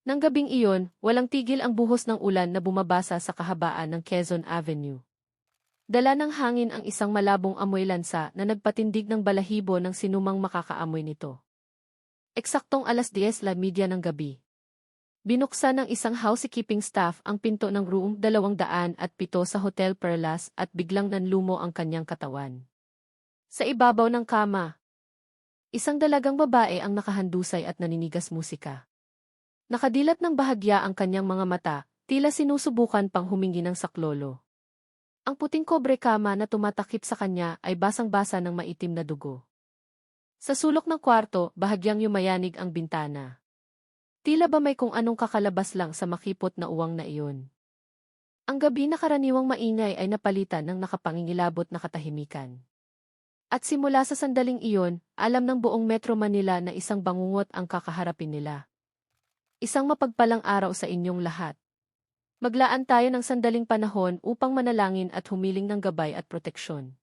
Nang gabing iyon, walang tigil ang buhos ng ulan na bumabasa sa kahabaan ng Quezon Avenue. Dala ng hangin ang isang malabong amoy lansa na nagpatindig ng balahibo ng sinumang makakaamoy nito. Eksaktong 10:30 ng gabi. Binuksan ng isang housekeeping staff ang pinto ng room 207 sa Hotel Perlas at biglang nanlumo ang kanyang katawan. Sa ibabaw ng kama, isang dalagang babae ang nakahandusay at naninigas musika. Nakadilat ng bahagya ang kanyang mga mata, tila sinusubukan pang humingi ng saklolo. Ang puting kobre kama na tumatakip sa kanya ay basang-basa ng maitim na dugo. Sa sulok ng kwarto, bahagyang yumayanig ang bintana. Tila ba may kung anong kakalabas lang sa makipot na uwang na iyon. Ang gabi na karaniwang maingay ay napalitan ng nakapangingilabot na katahimikan. At simula sa sandaling iyon, alam ng buong Metro Manila na isang bangungot ang kakaharapin nila. Isang mapagpalang araw sa inyong lahat. Maglaan tayo ng sandaling panahon upang manalangin at humiling ng gabay at proteksyon.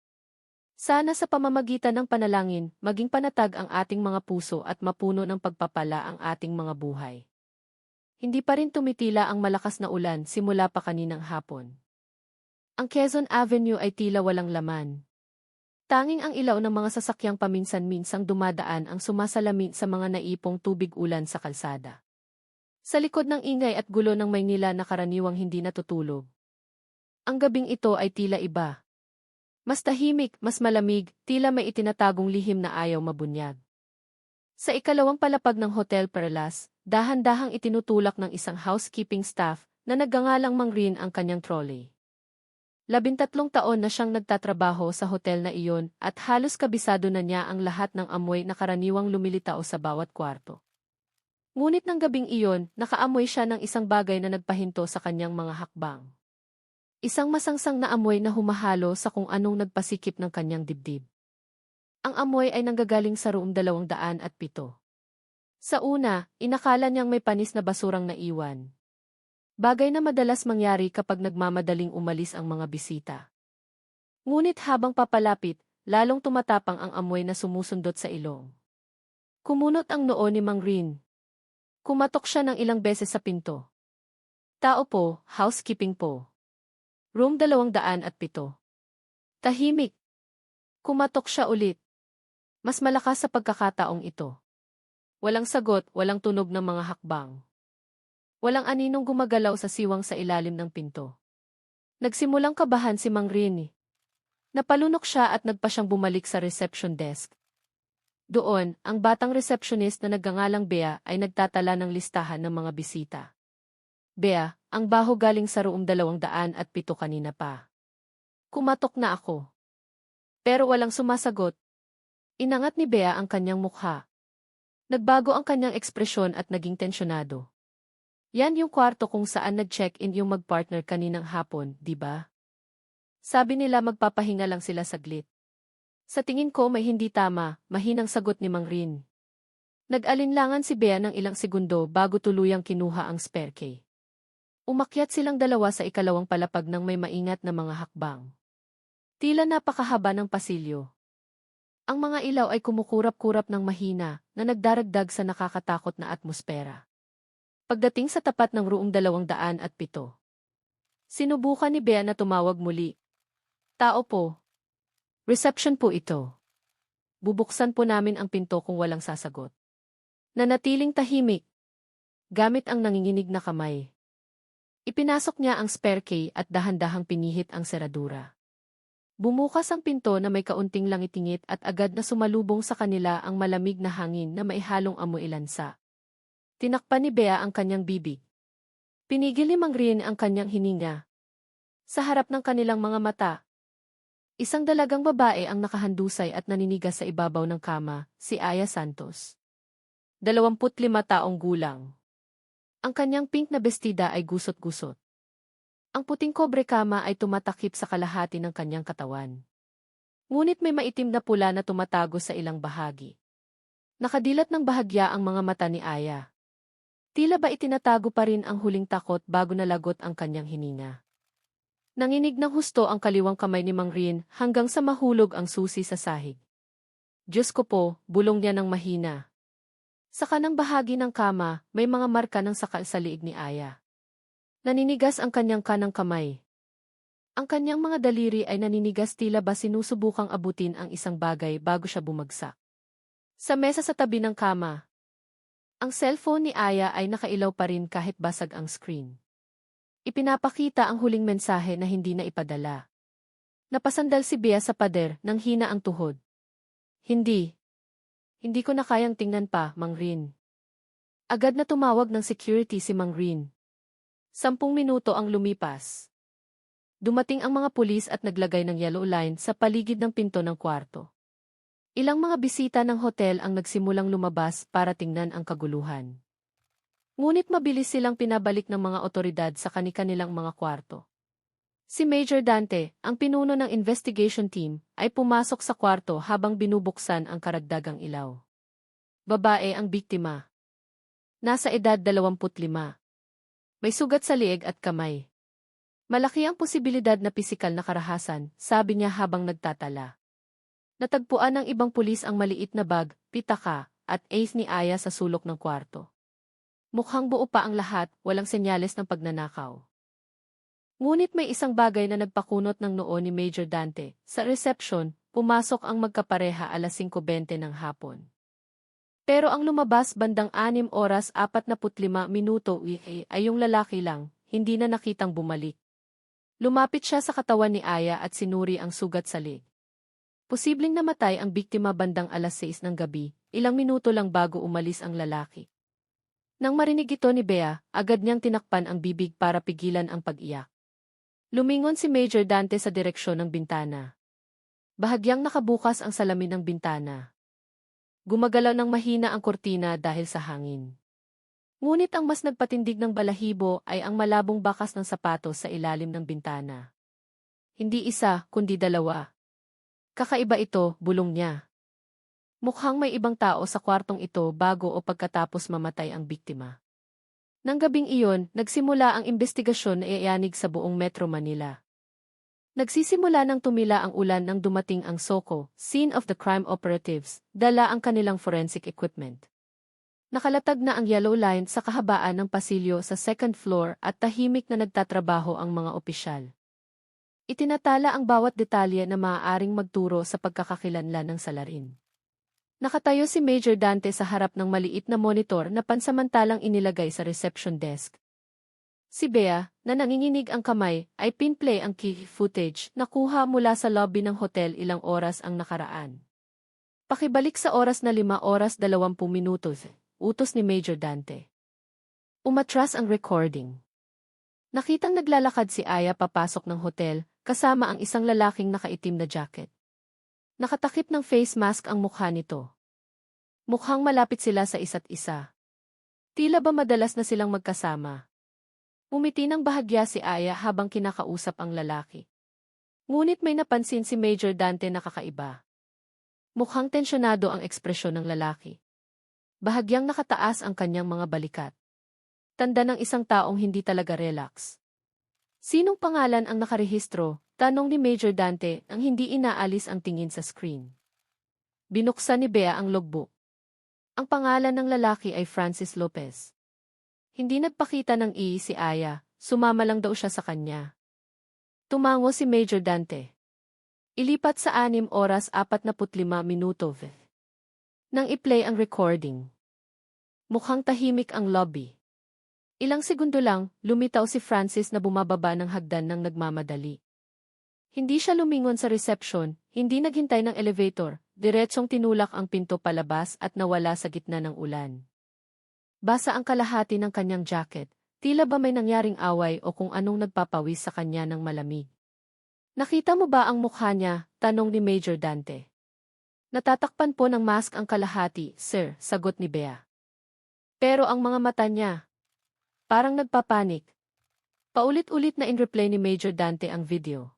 Sana sa pamamagitan ng panalangin, maging panatag ang ating mga puso at mapuno ng pagpapala ang ating mga buhay. Hindi pa rin tumitila ang malakas na ulan simula pa kaninang hapon. Ang Quezon Avenue ay tila walang laman. Tanging ang ilaw ng mga sasakyang paminsan-minsang dumadaan ang sumasalamin sa mga naipong tubig ulan sa kalsada. Sa likod ng ingay at gulo ng Maynila na karaniwang hindi natutulog, ang gabing ito ay tila iba. Mas tahimik, mas malamig, tila may itinatagong lihim na ayaw mabunyag. Sa ikalawang palapag ng Hotel Perlas, dahan-dahang itinutulak ng isang housekeeping staff na nagngangalang Mang Rin ang kanyang trolley. 13 taon na siyang nagtatrabaho sa hotel na iyon at halos kabisado na niya ang lahat ng amoy na karaniwang lumilitaw sa bawat kwarto. Ngunit ng gabing iyon, nakaamoy siya ng isang bagay na nagpahinto sa kanyang mga hakbang. Isang masangsang na amoy na humahalo sa kung anong nagpasikip ng kanyang dibdib. Ang amoy ay nanggagaling sa room 207. Sa una, inakala niyang may panis na basurang naiwan. Bagay na madalas mangyari kapag nagmamadaling umalis ang mga bisita. Ngunit habang papalapit, lalong tumatapang ang amoy na sumusundot sa ilong. Kumunot ang noo ni Mang Rin. Kumatok siya ng ilang beses sa pinto. Tao po, housekeeping po. Room 207. Tahimik. Kumatok siya ulit. Mas malakas sa pagkakataong ito. Walang sagot, walang tunog ng mga hakbang. Walang aninong gumagalaw sa siwang sa ilalim ng pinto. Nagsimulang kabahan si Mang Rini. Napalunok siya at nagpa siyang bumalik sa reception desk. Doon, ang batang receptionist na nagngangalang Bea ay nagtatala ng listahan ng mga bisita. Bea, ang baho galing sa room 207 kanina pa. Kumatok na ako. Pero walang sumasagot. Inangat ni Bea ang kanyang mukha. Nagbago ang kanyang ekspresyon at naging tensyonado. Yan yung kwarto kung saan nag-check-in yung mag-partner kaninang hapon, di ba? Sabi nila magpapahinga lang sila saglit. Sa tingin ko may hindi tama, mahinang sagot ni Mang Rin. Nag-alinlangan si Bea ng ilang segundo bago tuluyang kinuha ang spare key. Umakyat silang dalawa sa ikalawang palapag ng may maingat na mga hakbang. Tila napakahaba ng pasilyo. Ang mga ilaw ay kumukurap-kurap ng mahina na nagdaragdag sa nakakatakot na atmosfera. Pagdating sa tapat ng room 207, sinubukan ni Bea na tumawag muli. Tao po. Reception po ito. Bubuksan po namin ang pinto kung walang sasagot. Nanatiling tahimik. Gamit ang nanginginig na kamay. Ipinasok niya ang spare key at dahan-dahang pinihit ang seradura. Bumukas ang pinto na may kaunting langitingit at agad na sumalubong sa kanila ang malamig na hangin na maihalong amoy lansa. Tinakpan ni Bea ang kanyang bibig. Pinigil ni Mang Rin ang kanyang hininga. Sa harap ng kanilang mga mata, isang dalagang babae ang nakahandusay at naninigas sa ibabaw ng kama, si Aya Santos. 25 taong gulang. Ang kanyang pink na bestida ay gusot-gusot. Ang puting kobre kama ay tumatakip sa kalahati ng kanyang katawan. Ngunit may maitim na pula na tumatago sa ilang bahagi. Nakadilat ng bahagya ang mga mata ni Aya. Tila ba itinatago pa rin ang huling takot bago nalagot ang kanyang hininga. Nanginig ng husto ang kaliwang kamay ni Mang Rin hanggang sa mahulog ang susi sa sahig. Diyos ko po, bulong niya ng mahina. Sa kanang bahagi ng kama, may mga marka ng sakal sa liig ni Aya. Naninigas ang kanyang kanang kamay. Ang kanyang mga daliri ay naninigas, tila ba sinusubukang abutin ang isang bagay bago siya bumagsak. Sa mesa sa tabi ng kama, ang cellphone ni Aya ay nakailaw pa rin kahit basag ang screen. Ipinapakita ang huling mensahe na hindi na ipadala. Napasandal si Bea sa pader nang hina ang tuhod. Hindi. Hindi ko na kayang tingnan pa, Mang Rin. Agad na tumawag ng security si Mang Rin. 10 minuto ang lumipas. Dumating ang mga pulis at naglagay ng yellow line sa paligid ng pinto ng kwarto. Ilang mga bisita ng hotel ang nagsimulang lumabas para tingnan ang kaguluhan. Ngunit mabilis silang pinabalik ng mga otoridad sa kani-kanilang mga kwarto. Si Major Dante, ang pinuno ng investigation team, ay pumasok sa kwarto habang binubuksan ang karagdagang ilaw. Babae ang biktima. Nasa edad 25. May sugat sa liig at kamay. Malaki ang posibilidad na pisikal na karahasan, sabi niya habang nagtatala. Natagpuan ng ibang pulis ang maliit na bag, pitaka, at ace ni Aya sa sulok ng kwarto. Mukhang buo pa ang lahat, walang senyales ng pagnanakaw. Ngunit may isang bagay na nagpakunot ng noo ni Major Dante. Sa reception, pumasok ang magkapareha alas 5:20 ng hapon. Pero ang lumabas bandang 6:45 ay yung lalaki lang, hindi na nakitang bumalik. Lumapit siya sa katawan ni Aya at sinuri ang sugat sa leg. Posibleng namatay ang biktima bandang alas 6 ng gabi, ilang minuto lang bago umalis ang lalaki. Nang marinig ito ni Bea, agad niyang tinakpan ang bibig para pigilan ang pag-iyak. Lumingon si Major Dante sa direksyon ng bintana. Bahagyang nakabukas ang salamin ng bintana. Gumagalaw ng mahina ang kurtina dahil sa hangin. Ngunit ang mas nagpatindig ng balahibo ay ang malabong bakas ng sapatos sa ilalim ng bintana. Hindi isa, kundi dalawa. Kakaiba ito, bulong niya. Mukhang may ibang tao sa kwartong ito bago o pagkatapos mamatay ang biktima. Nang gabing iyon, nagsimula ang investigasyon na iayanig sa buong Metro Manila. Nagsisimula ng tumila ang ulan nang dumating ang SOCO, Scene of the Crime Operatives, dala ang kanilang forensic equipment. Nakalatag na ang yellow line sa kahabaan ng pasilyo sa second floor at tahimik na nagtatrabaho ang mga opisyal. Itinatala ang bawat detalye na maaaring magturo sa pagkakakilanlan ng salarin. Nakatayo si Major Dante sa harap ng maliit na monitor na pansamantalang inilagay sa reception desk. Si Bea, na nanginginig ang kamay, ay pinplay ang key footage na kuha mula sa lobby ng hotel ilang oras ang nakaraan. Pakibalik sa oras na 5:20, utos ni Major Dante. Umatras ang recording. Nakitang naglalakad si Aya papasok ng hotel, kasama ang isang lalaking nakaitim na jacket. Nakatakip ng face mask ang mukha nito. Mukhang malapit sila sa isa't isa. Tila ba madalas na silang magkasama. Umiti ng bahagya si Aya habang kinakausap ang lalaki. Ngunit may napansin si Major Dante na kakaiba. Mukhang tensyonado ang ekspresyon ng lalaki. Bahagyang nakataas ang kanyang mga balikat. Tanda ng isang taong hindi talaga relax. Sinong pangalan ang nakarehistro? Tanong ni Major Dante ang hindi inaalis ang tingin sa screen. Binuksan ni Bea ang logbook. Ang pangalan ng lalaki ay Francis Lopez. Hindi nagpakita ng si Aya, sumama lang daw siya sa kanya. Tumango si Major Dante. Ilipat sa 6:45. Nang i-play ang recording. Mukhang tahimik ang lobby. Ilang segundo lang, lumitaw si Francis na bumababa ng hagdan ng nagmamadali. Hindi siya lumingon sa reception, hindi naghintay ng elevator, diretsong tinulak ang pinto palabas at nawala sa gitna ng ulan. Basa ang kalahati ng kanyang jacket, tila ba may nangyaring away o kung anong nagpapawis sa kanya ng malamig. Nakita mo ba ang mukha niya? Tanong ni Major Dante. Natatakpan po ng mask ang kalahati, sir, sagot ni Bea. Pero ang mga mata niya, parang nagpapanik. Paulit-ulit na in-replay ni Major Dante ang video.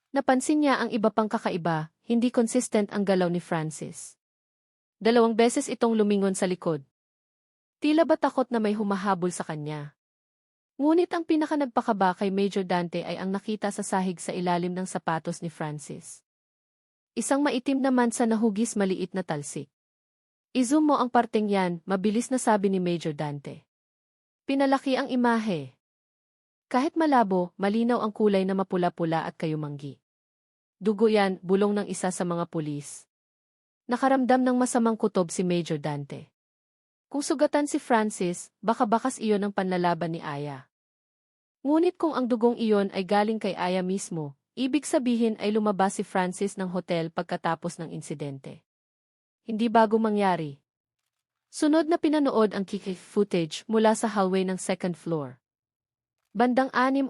Napansin niya ang iba pang kakaiba, hindi consistent ang galaw ni Francis. 2 beses itong lumingon sa likod. Tila ba takot na may humahabol sa kanya. Ngunit ang pinakanagpakaba kay Major Dante ay ang nakita sa sahig sa ilalim ng sapatos ni Francis. Isang maitim na mansa na hugis maliit na talsik. I-zoom mo ang parteng yan, mabilis na sabi ni Major Dante. Pinalaki ang imahe. Kahit malabo, malinaw ang kulay na mapula-pula at kayumanggi. Dugo yan, bulong ng isa sa mga pulis. Nakaramdam ng masamang kutob si Major Dante. Kung sugatan si Francis, baka bakas iyon ang panlalaban ni Aya. Ngunit kung ang dugong iyon ay galing kay Aya mismo, ibig sabihin ay lumabas si Francis ng hotel pagkatapos ng insidente. Hindi bago mangyari. Sunod na pinanood ang footage mula sa hallway ng second floor. Bandang 6:05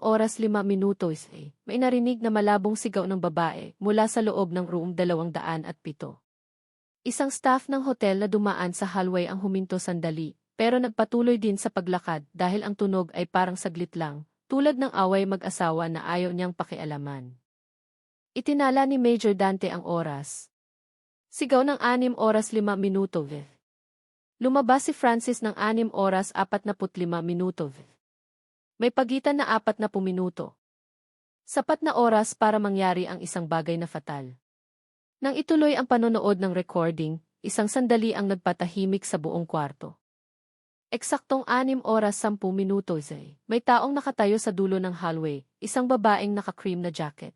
may narinig na malabong sigaw ng babae mula sa loob ng room 207. Isang staff ng hotel na dumaan sa hallway ang huminto sandali, pero nagpatuloy din sa paglakad dahil ang tunog ay parang saglit lang, tulad ng away mag-asawa na ayaw niyang pakialaman. Itinala ni Major Dante ang oras. Sigaw ng 6:05. Lumabas si Francis ng 6:45. May pagitan na 40 minuto. Sapat na oras para mangyari ang isang bagay na fatal. Nang ituloy ang panonood ng recording, isang sandali ang nagpatahimik sa buong kwarto. Eksaktong 6:10, may taong nakatayo sa dulo ng hallway, isang babaeng naka-cream na jacket.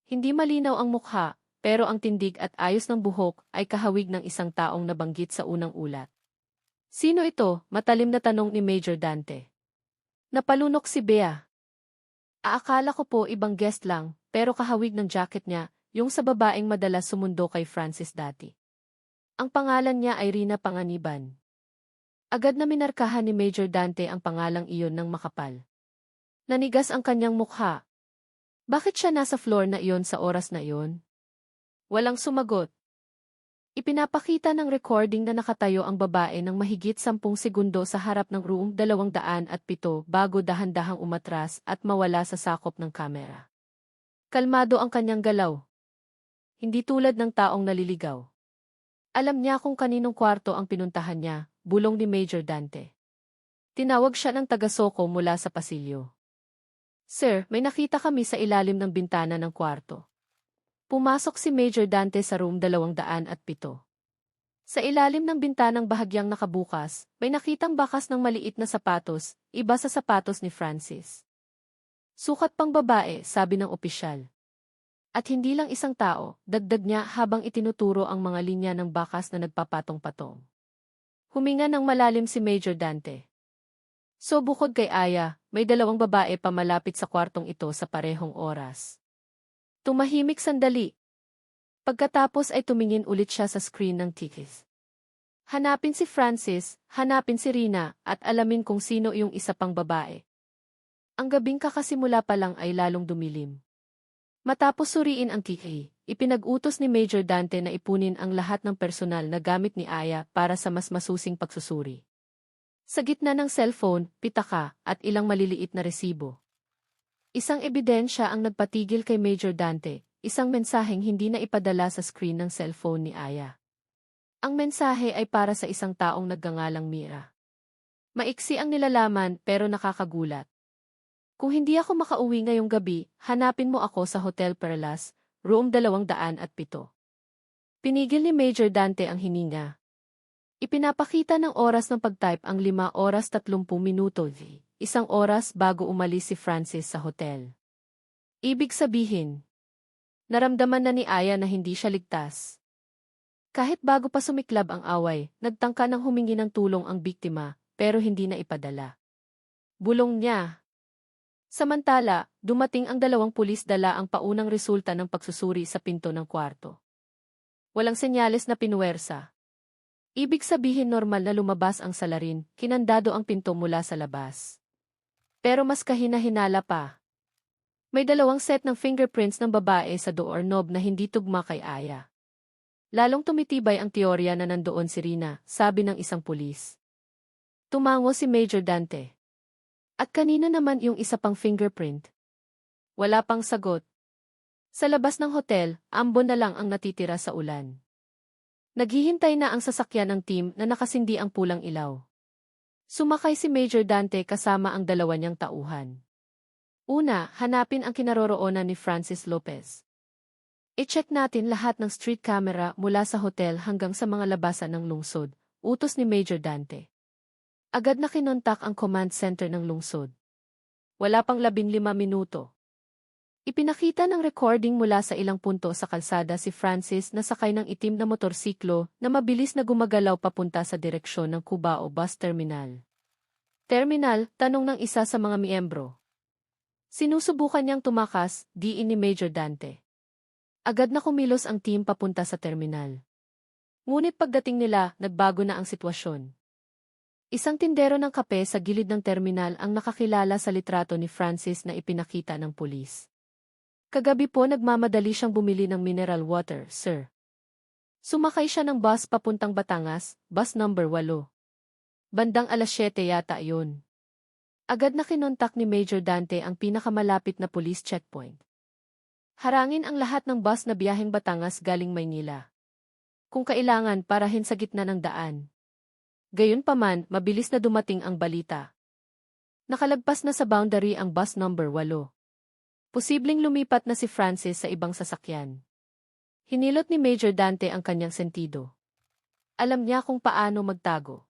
Hindi malinaw ang mukha, pero ang tindig at ayos ng buhok ay kahawig ng isang taong nabanggit sa unang ulat. Sino ito? Matalim na tanong ni Major Dante. Napalunok si Bea. Aakala ko po ibang guest lang, pero kahawig ng jacket niya, yung sa babaeng madalas sumundo kay Francis dati. Ang pangalan niya ay Rina Panganiban. Agad na minarkahan ni Major Dante ang pangalang iyon ng makapal. Nanigas ang kanyang mukha. Bakit siya nasa floor na iyon sa oras na iyon? Walang sumagot. Ipinapakita ng recording na nakatayo ang babae ng mahigit 10 segundo sa harap ng room 207 bago dahan-dahang umatras at mawala sa sakop ng kamera. Kalmado ang kanyang galaw. Hindi tulad ng taong naliligaw. Alam niya kung kaninong kwarto ang pinuntahan niya, bulong ni Major Dante. Tinawag siya ng taga-soko mula sa pasilyo. Sir, may nakita kami sa ilalim ng bintana ng kwarto. Pumasok si Major Dante sa room 207. Sa ilalim ng bintanang bahagyang nakabukas, may nakitang bakas ng maliit na sapatos, iba sa sapatos ni Francis. Sukat pang babae, sabi ng opisyal. At hindi lang isang tao, dagdag niya habang itinuturo ang mga linya ng bakas na nagpapatong-patong. Huminga ng malalim si Major Dante. So bukod kay Aya, may 2 babae pa malapit sa kwartong ito sa parehong oras. Tumahimik sandali. Pagkatapos ay tumingin ulit siya sa screen ng tickets. Hanapin si Francis, hanapin si Rina, at alamin kung sino yung isa pang babae. Ang gabing kakasimula pa lang ay lalong dumilim. Matapos suriin ang ticket, ipinag-utos ni Major Dante na ipunin ang lahat ng personal na gamit ni Aya para sa mas masusing pagsusuri. Sa gitna ng cellphone, pitaka, at ilang maliliit na resibo. Isang ebidensya ang nagpatigil kay Major Dante, isang mensaheng hindi na ipadala sa screen ng cellphone ni Aya. Ang mensahe ay para sa isang taong nagngangalang Mira. Maiksi ang nilalaman pero nakakagulat. Kung hindi ako makauwi ngayong gabi, hanapin mo ako sa Hotel Perlas, room 207. Pinigil ni Major Dante ang hininga. Ipinapakita ng oras ng pag-type ang 5:30, 1 oras bago umalis si Francis sa hotel. Ibig sabihin, naramdaman na ni Aya na hindi siya ligtas. Kahit bago pa sumiklab ang away, nagtangka ng humingi ng tulong ang biktima, pero hindi na ipadala. Bulong niya. Samantala, dumating ang 2 pulis dala ang paunang resulta ng pagsusuri sa pinto ng kwarto. Walang senyales na pinuwersa. Ibig sabihin normal na lumabas ang salarin, kinandado ang pinto mula sa labas. Pero mas kahina-hinala pa. May 2 set ng fingerprints ng babae sa doorknob na hindi tugma kay Aya. Lalong tumitibay ang teorya na nandoon si Rina, sabi ng isang pulis. Tumango si Major Dante. At kanino naman yung isa pang fingerprint? Wala pang sagot. Sa labas ng hotel, ambon na lang ang natitira sa ulan. Naghihintay na ang sasakyan ng team na nakasindi ang pulang ilaw. Sumakay si Major Dante kasama ang 2 niyang tauhan. Una, hanapin ang kinaroroonan ni Francis Lopez. I-check natin lahat ng street camera mula sa hotel hanggang sa mga labasan ng lungsod, utos ni Major Dante. Agad na kinontak ang command center ng lungsod. Wala pang 15 minuto. Ipinakita ng recording mula sa ilang punto sa kalsada si Francis na sakay ng itim na motorsiklo na mabilis na gumagalaw papunta sa direksyon ng Cubao Bus Terminal. Terminal, tanong ng isa sa mga miyembro. Sinusubukan niyang tumakas, diin ni Major Dante. Agad na kumilos ang team papunta sa terminal. Ngunit pagdating nila, nagbago na ang sitwasyon. Isang tindero ng kape sa gilid ng terminal ang nakakilala sa litrato ni Francis na ipinakita ng pulis. Kagabi po nagmamadali siyang bumili ng mineral water, sir. Sumakay siya ng bus papuntang Batangas, bus number 8. Bandang alas 7 yata yun. Agad na kinontak ni Major Dante ang pinakamalapit na police checkpoint. Harangin ang lahat ng bus na biyaheng Batangas galing Maynila. Kung kailangan, parahin sa gitna ng daan. Gayunpaman, mabilis na dumating ang balita. Nakalagpas na sa boundary ang bus number 8. Posibleng lumipat na si Francis sa ibang sasakyan. Hinilot ni Major Dante ang kanyang sentido. Alam niya kung paano magtago.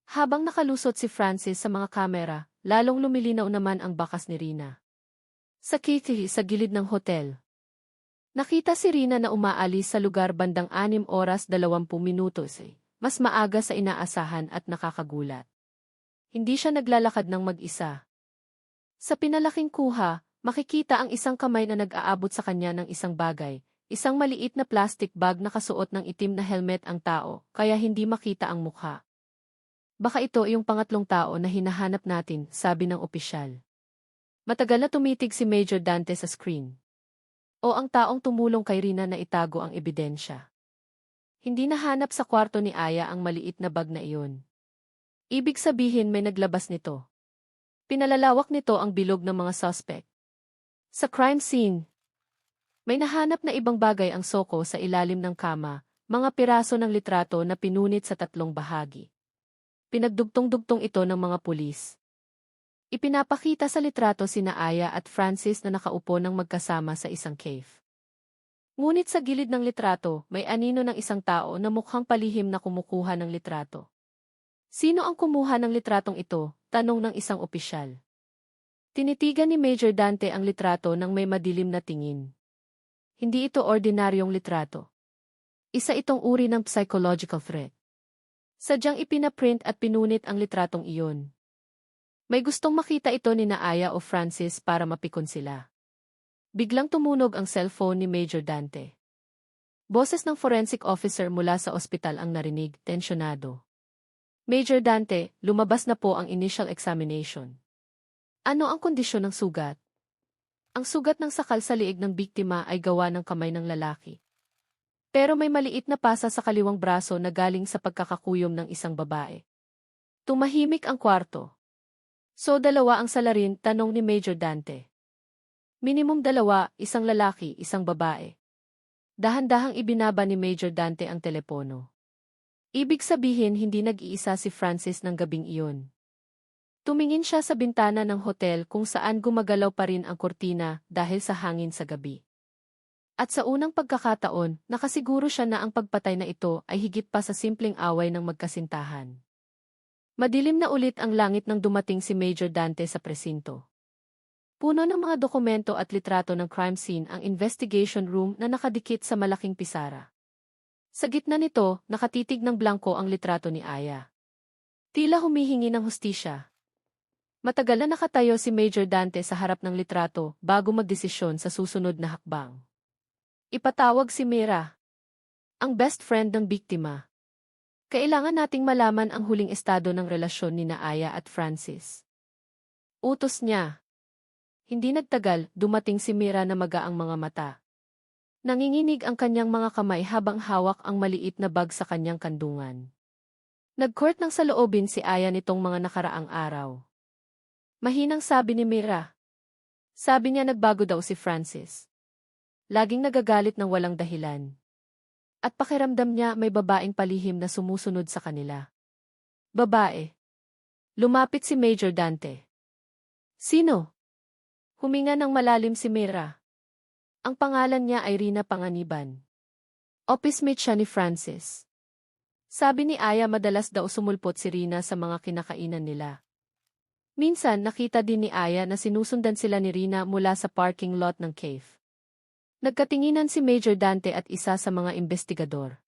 Habang nakalusot si Francis sa mga kamera, lalong lumilinaw naman ang bakas ni Rina. Sa kitty sa gilid ng hotel. Nakita si Rina na umaalis sa lugar bandang 6 oras 20 minutos mas maaga sa inaasahan at nakakagulat. Hindi siya naglalakad ng mag-isa. Sa pinalaking kuha, makikita ang isang kamay na nag-aabot sa kanya ng isang bagay, isang maliit na plastic bag na kasuot ng itim na helmet ang tao, kaya hindi makita ang mukha. Baka ito yung pangatlong tao na hinahanap natin, sabi ng opisyal. Matagal na tumitig si Major Dante sa screen. O ang taong tumulong kay Rina na itago ang ebidensya. Hindi nahanap sa kwarto ni Aya ang maliit na bag na iyon. Ibig sabihin may naglabas nito. Pinalalawak nito ang bilog ng mga suspect. Sa crime scene, may nahanap na ibang bagay ang soko sa ilalim ng kama, mga piraso ng litrato na pinunit sa 3 bahagi. Pinagdugtong-dugtong ito ng mga pulis. Ipinapakita sa litrato sina Aya at Francis na nakaupo ng magkasama sa isang cave. Ngunit sa gilid ng litrato, may anino ng isang tao na mukhang palihim na kumukuha ng litrato. Sino ang kumuha ng litratong ito? Tanong ng isang opisyal. Tinitigan ni Major Dante ang litrato ng may madilim na tingin. Hindi ito ordinaryong litrato. Isa itong uri ng psychological threat. Sadyang ipinaprint at pinunit ang litratong iyon. May gustong makita ito ni Aya o Francis para mapikon sila. Biglang tumunog ang cellphone ni Major Dante. Boses ng forensic officer mula sa ospital ang narinig, tensyonado. Major Dante, lumabas na po ang initial examination. Ano ang kondisyon ng sugat? Ang sugat ng sakal sa liig ng biktima ay gawa ng kamay ng lalaki. Pero may maliit na pasa sa kaliwang braso na galing sa pagkakakuyom ng isang babae. Tumahimik ang kwarto. So 2 ang salarin, tanong ni Major Dante. Minimum 2, isang lalaki, isang babae. Dahan-dahang ibinaba ni Major Dante ang telepono. Ibig sabihin hindi nag-iisa si Francis ng gabing iyon. Tumingin siya sa bintana ng hotel kung saan gumagalaw pa rin ang kurtina dahil sa hangin sa gabi. At sa unang pagkakataon, nakasiguro siya na ang pagpatay na ito ay higit pa sa simpleng away ng magkasintahan. Madilim na ulit ang langit nang dumating si Major Dante sa presinto. Puno ng mga dokumento at litrato ng crime scene ang investigation room na nakadikit sa malaking pisara. Sa gitna nito, nakatitig ng blanko ang litrato ni Aya. Tila humihingi ng hustisya. Matagal na nakatayo si Major Dante sa harap ng litrato bago magdesisyon sa susunod na hakbang. Ipatawag si Mira, ang best friend ng biktima. Kailangan nating malaman ang huling estado ng relasyon ni Aya at Francis. Utos niya. Hindi nagtagal, dumating si Mira na magaang mga mata. Nanginginig ang kanyang mga kamay habang hawak ang maliit na bag sa kanyang kandungan. Nag-court ng saloobin si Aya nitong mga nakaraang araw. Mahinang sabi ni Mira. Sabi niya nagbago daw si Francis. Laging nagagalit ng walang dahilan. At pakiramdam niya may babaeng palihim na sumusunod sa kanila. Babae. Lumapit si Major Dante. Sino? Huminga ng malalim si Mira. Ang pangalan niya ay Rina Panganiban. Office mate siya ni Francis. Sabi ni Aya madalas daw sumulpot si Rina sa mga kinakainan nila. Minsan nakita din ni Aya na sinusundan sila ni Rina mula sa parking lot ng cave. Nagkatinginan si Major Dante at isa sa mga investigador.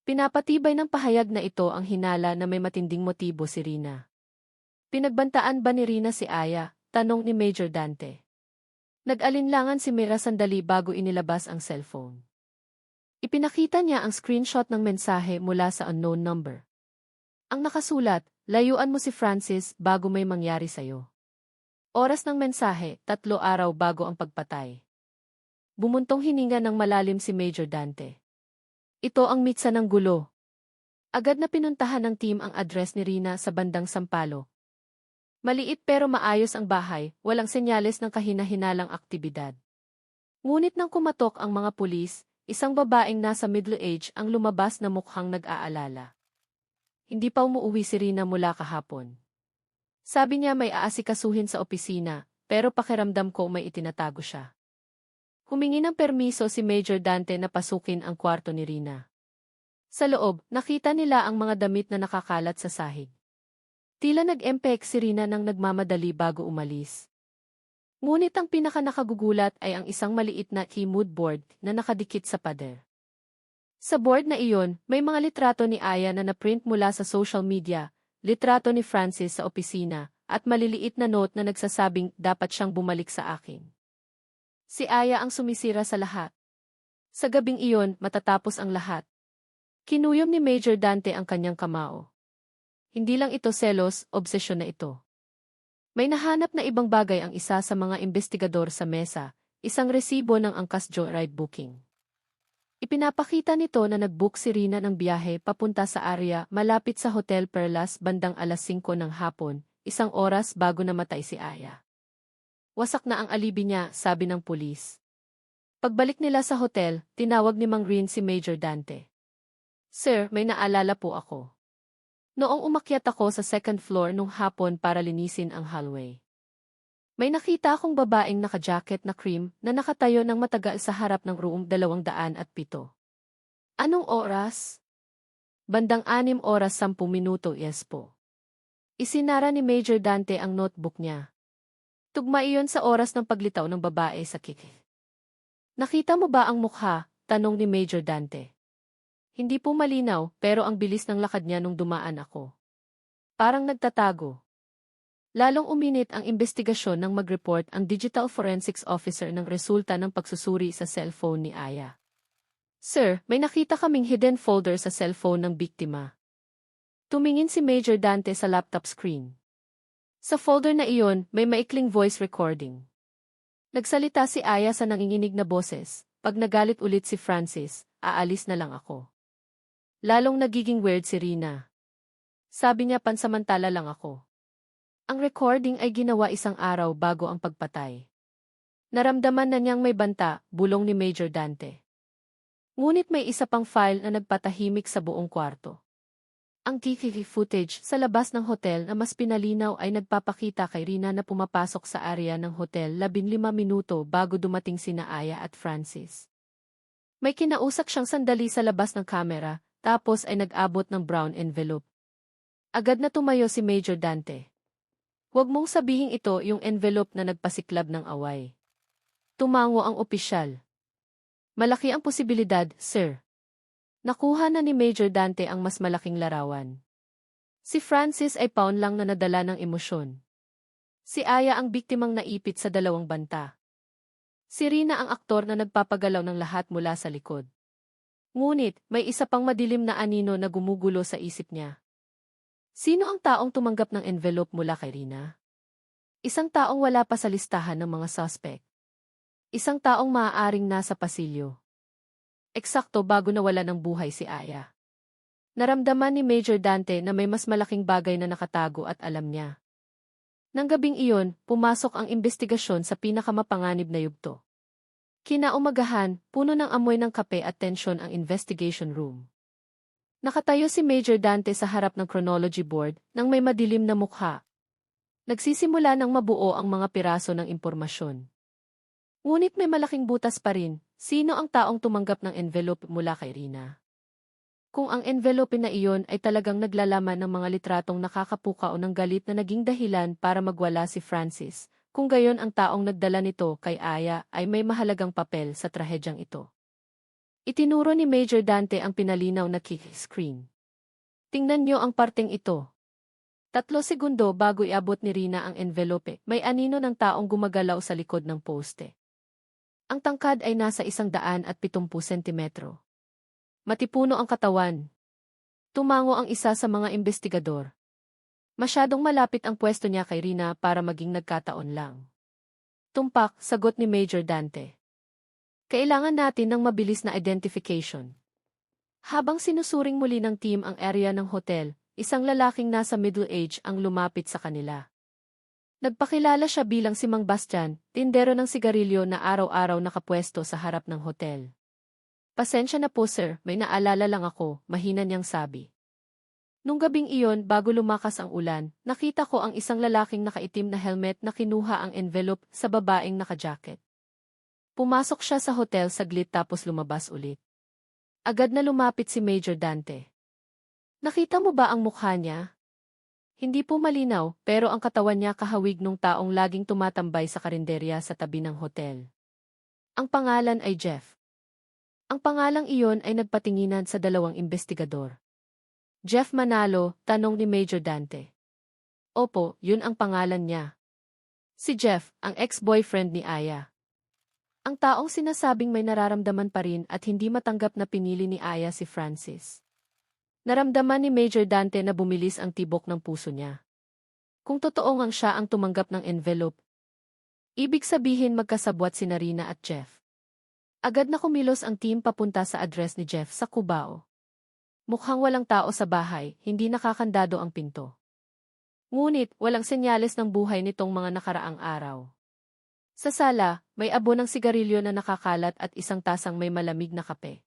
Pinapatibay ng pahayag na ito ang hinala na may matinding motibo si Rina. Pinagbantaan ba ni Rina si Aya? Tanong ni Major Dante. Nag-alinlangan si Mira sandali bago inilabas ang cellphone. Ipinakita niya ang screenshot ng mensahe mula sa unknown number. Ang nakasulat, layuan mo si Francis bago may mangyari sa'yo. Oras ng mensahe, 3 araw bago ang pagpatay. Bumuntong hininga ng malalim si Major Dante. Ito ang mitsa ng gulo. Agad na pinuntahan ng team ang address ni Rina sa bandang Sampalo. Maliit pero maayos ang bahay, walang senyales ng kahina-hinalang aktibidad. Ngunit nang kumatok ang mga pulis, isang babaeng nasa middle age ang lumabas na mukhang nag-aalala. Hindi pa umuwi si Rina mula kahapon. Sabi niya may aasikasuhin sa opisina, pero pakiramdam ko may itinatago siya. Humingi ng permiso si Major Dante na pasukin ang kwarto ni Rina. Sa loob, nakita nila ang mga damit na nakakalat sa sahig. Tila nag-empek si Rina nang nagmamadali bago umalis. Ngunit ang pinaka-nakagugulat ay ang isang maliit na key mood board na nakadikit sa pader. Sa board na iyon, may mga litrato ni Aya na naprint mula sa social media, litrato ni Francis sa opisina, at maliliit na note na nagsasabing dapat siyang bumalik sa akin. Si Aya ang sumisira sa lahat. Sa gabing iyon, matatapos ang lahat. Kinuyom ni Major Dante ang kanyang kamao. Hindi lang ito selos, obsesyon na ito. May nahanap na ibang bagay ang isa sa mga investigador sa mesa, isang resibo ng angkas joyride booking. Ipinapakita nito na nag-book si Rina ng biyahe papunta sa area malapit sa Hotel Perlas bandang alas 5 ng hapon, 1 oras bago namatay si Aya. Wasak na ang alibi niya, sabi ng pulis. Pagbalik nila sa hotel, tinawag ni Mang Rin si Major Dante. Sir, may naalala po ako. Noong umakyat ako sa second floor nung hapon para linisin ang hallway. May nakita akong babaeng naka-jacket na cream na nakatayo ng matagal sa harap ng room 207. Anong oras? Bandang 6 oras 10 minuto, yes po. Isinara ni Major Dante ang notebook niya. Tugma iyon sa oras ng paglitaw ng babae sa kiki. Nakita mo ba ang mukha? Tanong ni Major Dante. Hindi po malinaw, pero ang bilis ng lakad niya nung dumaan ako. Parang nagtatago. Lalong uminit ang investigasyon nang mag-report ang Digital Forensics Officer ng resulta ng pagsusuri sa cellphone ni Aya. Sir, may nakita kaming hidden folder sa cellphone ng biktima. Tumingin si Major Dante sa laptop screen. Sa folder na iyon, may maikling voice recording. Nagsalita si Aya sa nanginginig na boses, pag nagalit ulit si Francis, aalis na lang ako. Lalong nagiging weird si Rina. Sabi niya pansamantala lang ako. Ang recording ay ginawa 1 araw bago ang pagpatay. Naramdaman na niyang may banta, bulong ni Major Dante. Ngunit may isa pang file na nagpatahimik sa buong kwarto. Ang CCTV footage sa labas ng hotel na mas pinalinaw ay nagpapakita kay Rina na pumapasok sa area ng hotel 15 minuto bago dumating sina Aya at Francis. May kinausap siyang sandali sa labas ng kamera, tapos ay nag-abot ng brown envelope. Agad na tumayo si Major Dante. Huwag mong sabihing ito yung envelope na nagpasiklab ng away. Tumango ang opisyal. Malaki ang posibilidad, sir. Nakuha na ni Major Dante ang mas malaking larawan. Si Francis ay paon lang na nadala ng emosyon. Si Aya ang biktimang naipit sa 2 banta. Si Rina ang aktor na nagpapagalaw ng lahat mula sa likod. Ngunit, may isa pang madilim na anino na gumugulo sa isip niya. Sino ang taong tumanggap ng envelope mula kay Rina? Isang taong wala pa sa listahan ng mga suspect. Isang taong maaaring nasa pasilyo. Eksakto bago nawala ng buhay si Aya. Naramdaman ni Major Dante na may mas malaking bagay na nakatago at alam niya. Nang gabing iyon, pumasok ang investigasyon sa pinakamapanganib na yugto. Kinaumagahan, puno ng amoy ng kape at tensyon ang investigation room. Nakatayo si Major Dante sa harap ng chronology board nang may madilim na mukha. Nagsisimula ng mabuo ang mga piraso ng impormasyon. Ngunit may malaking butas pa rin, sino ang taong tumanggap ng envelope mula kay Rina? Kung ang envelope na iyon ay talagang naglalaman ng mga litratong nakakapukaw ng galit na naging dahilan para magwala si Francis, kung gayon ang taong nagdala nito kay Aya ay may mahalagang papel sa trahedyang ito. Itinuro ni Major Dante ang pinalinaw na screen. Tingnan niyo ang parteng ito. 3 segundo bago iabot ni Rina ang envelope, may anino ng taong gumagalaw sa likod ng poste. Ang tangkad ay nasa 170 sentimetro. Matipuno ang katawan. Tumango ang isa sa mga investigador. Masyadong malapit ang pwesto niya kay Rina para maging nagkataon lang. Tumpak, sagot ni Major Dante. Kailangan natin ng mabilis na identification. Habang sinusuring muli ng team ang area ng hotel, isang lalaking nasa middle age ang lumapit sa kanila. Nagpakilala siya bilang si Mang Bastian, tindero ng sigarilyo na araw-araw nakapwesto sa harap ng hotel. Pasensya na po sir, may naalala lang ako, mahina niyang sabi. Nung gabing iyon bago lumakas ang ulan, nakita ko ang isang lalaking nakaitim na helmet na kinuha ang envelope sa babaeng naka-jacket. Pumasok siya sa hotel saglit tapos lumabas ulit. Agad na lumapit si Major Dante. Nakita mo ba ang mukha niya? Hindi po malinaw, pero ang katawan niya kahawig nung taong laging tumatambay sa karinderya sa tabi ng hotel. Ang pangalan ay Jeff. Ang pangalang iyon ay nagpatinginan sa dalawang investigador. Jeff Manalo, tanong ni Major Dante. Opo, yun ang pangalan niya. Si Jeff, ang ex-boyfriend ni Aya. Ang taong sinasabing may nararamdaman pa rin at hindi matanggap na pinili ni Aya si Francis. Naramdaman ni Major Dante na bumilis ang tibok ng puso niya. Kung totoo ngang siya ang tumanggap ng envelope, ibig sabihin magkasabwat si Rina at Jeff. Agad na kumilos ang team papunta sa address ni Jeff sa Cubao. Mukhang walang tao sa bahay, hindi nakakandado ang pinto. Ngunit, walang senyales ng buhay nitong mga nakaraang araw. Sa sala, may abo ng sigarilyo na nakakalat at isang tasang may malamig na kape.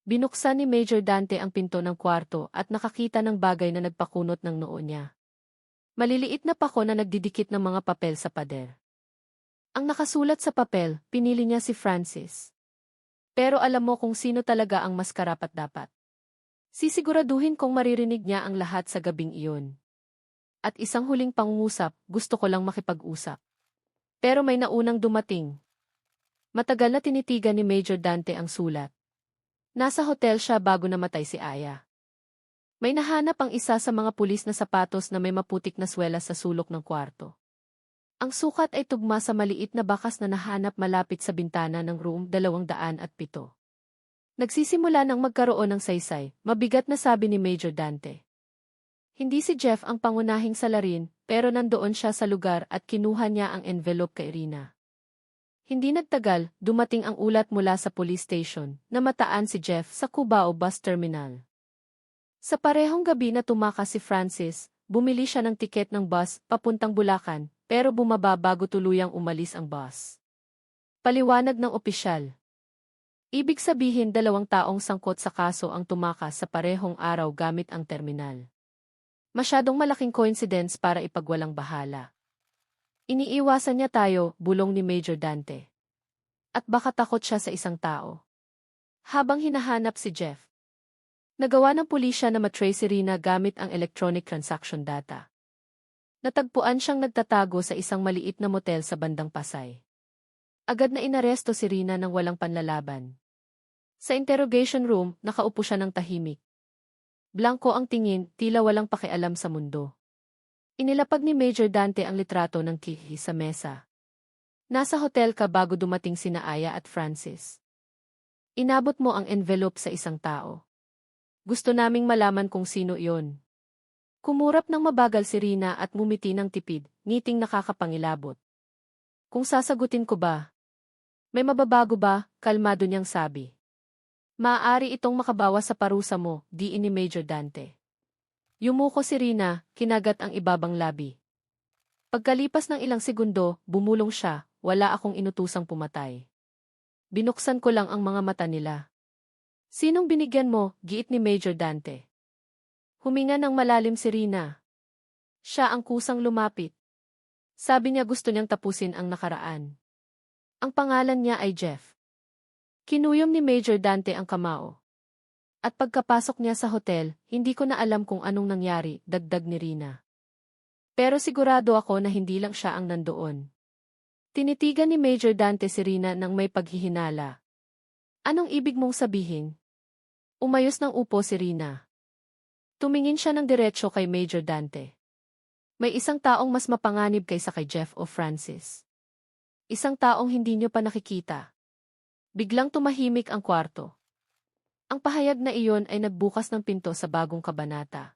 Binuksan ni Major Dante ang pinto ng kwarto at nakakita ng bagay na nagpakunot ng noo niya. Maliliit na pako na nagdidikit ng mga papel sa pader. Ang nakasulat sa papel, pinili niya si Francis. Pero alam mo kung sino talaga ang mas karapat-dapat. Sisiguraduhin kong maririnig niya ang lahat sa gabing iyon. At isang huling pangungusap, gusto ko lang makipag-usap. Pero may naunang dumating. Matagal na tinitigan ni Major Dante ang sulat. Nasa hotel siya bago namatay si Aya. May nahanap ang isa sa mga pulis na sapatos na may maputik na swelas sa sulok ng kwarto. Ang sukat ay tugma sa maliit na bakas na nahanap malapit sa bintana ng room 207. Nagsisimula ng magkaroon ng saysay, mabigat na sabi ni Major Dante. Hindi si Jeff ang pangunahing salarin, pero nandoon siya sa lugar at kinuha niya ang envelope kay Rina. Hindi nagtagal, dumating ang ulat mula sa police station na mataan si Jeff sa Cubao Bus Terminal. Sa parehong gabi na tumakas si Francis, bumili siya ng tiket ng bus papuntang Bulacan, pero bumaba bago tuluyang umalis ang bus. Paliwanag ng opisyal. Ibig sabihin 2 taong sangkot sa kaso ang tumakas sa parehong araw gamit ang terminal. Masyadong malaking coincidence para ipagwalang bahala. Iniiwasan niya tayo, bulong ni Major Dante. At baka takot siya sa isang tao. Habang hinahanap si Jeff, nagawa ng pulisya na matrace si Rina gamit ang electronic transaction data. Natagpuan siyang nagtatago sa isang maliit na motel sa bandang Pasay. Agad na inaresto si Rina ng walang panlalaban. Sa interrogation room, nakaupo siya ng tahimik. Blanko ang tingin, tila walang pakialam sa mundo. Inilapag ni Major Dante ang litrato ng Kihi sa mesa. Nasa hotel ka bago dumating sina Aya at Francis. Inabot mo ang envelope sa isang tao. Gusto naming malaman kung sino iyon. Kumurap ng mabagal si Rina at ngumiti ng tipid, ngiting nakakapangilabot. Kung sasagutin ko ba? May mababago ba? Kalmado niyang sabi. Maaari itong makabawas sa parusa mo, diin ni Major Dante. Yumuko si Rina, kinagat ang ibabang labi. Pagkalipas ng ilang segundo, bumulong siya, wala akong inutusang pumatay. Binuksan ko lang ang mga mata nila. Sinong binigyan mo? Giit ni Major Dante. Huminga ng malalim si Rina. Siya ang kusang lumapit. Sabi niya gusto niyang tapusin ang nakaraan. Ang pangalan niya ay Jeff. Kinuyom ni Major Dante ang kamao. At pagkapasok niya sa hotel, hindi ko na alam kung anong nangyari, dagdag ni Rina. Pero sigurado ako na hindi lang siya ang nandoon. Tinitigan ni Major Dante si Rina nang may paghihinala. Anong ibig mong sabihin? Umayos ng upo si Rina. Tumingin siya ng diretsyo kay Major Dante. May isang taong mas mapanganib kaysa kay Jeff o Francis. Isang taong hindi niyo pa nakikita. Biglang tumahimik ang kwarto. Ang pahayag na iyon ay nagbukas ng pinto sa bagong kabanata.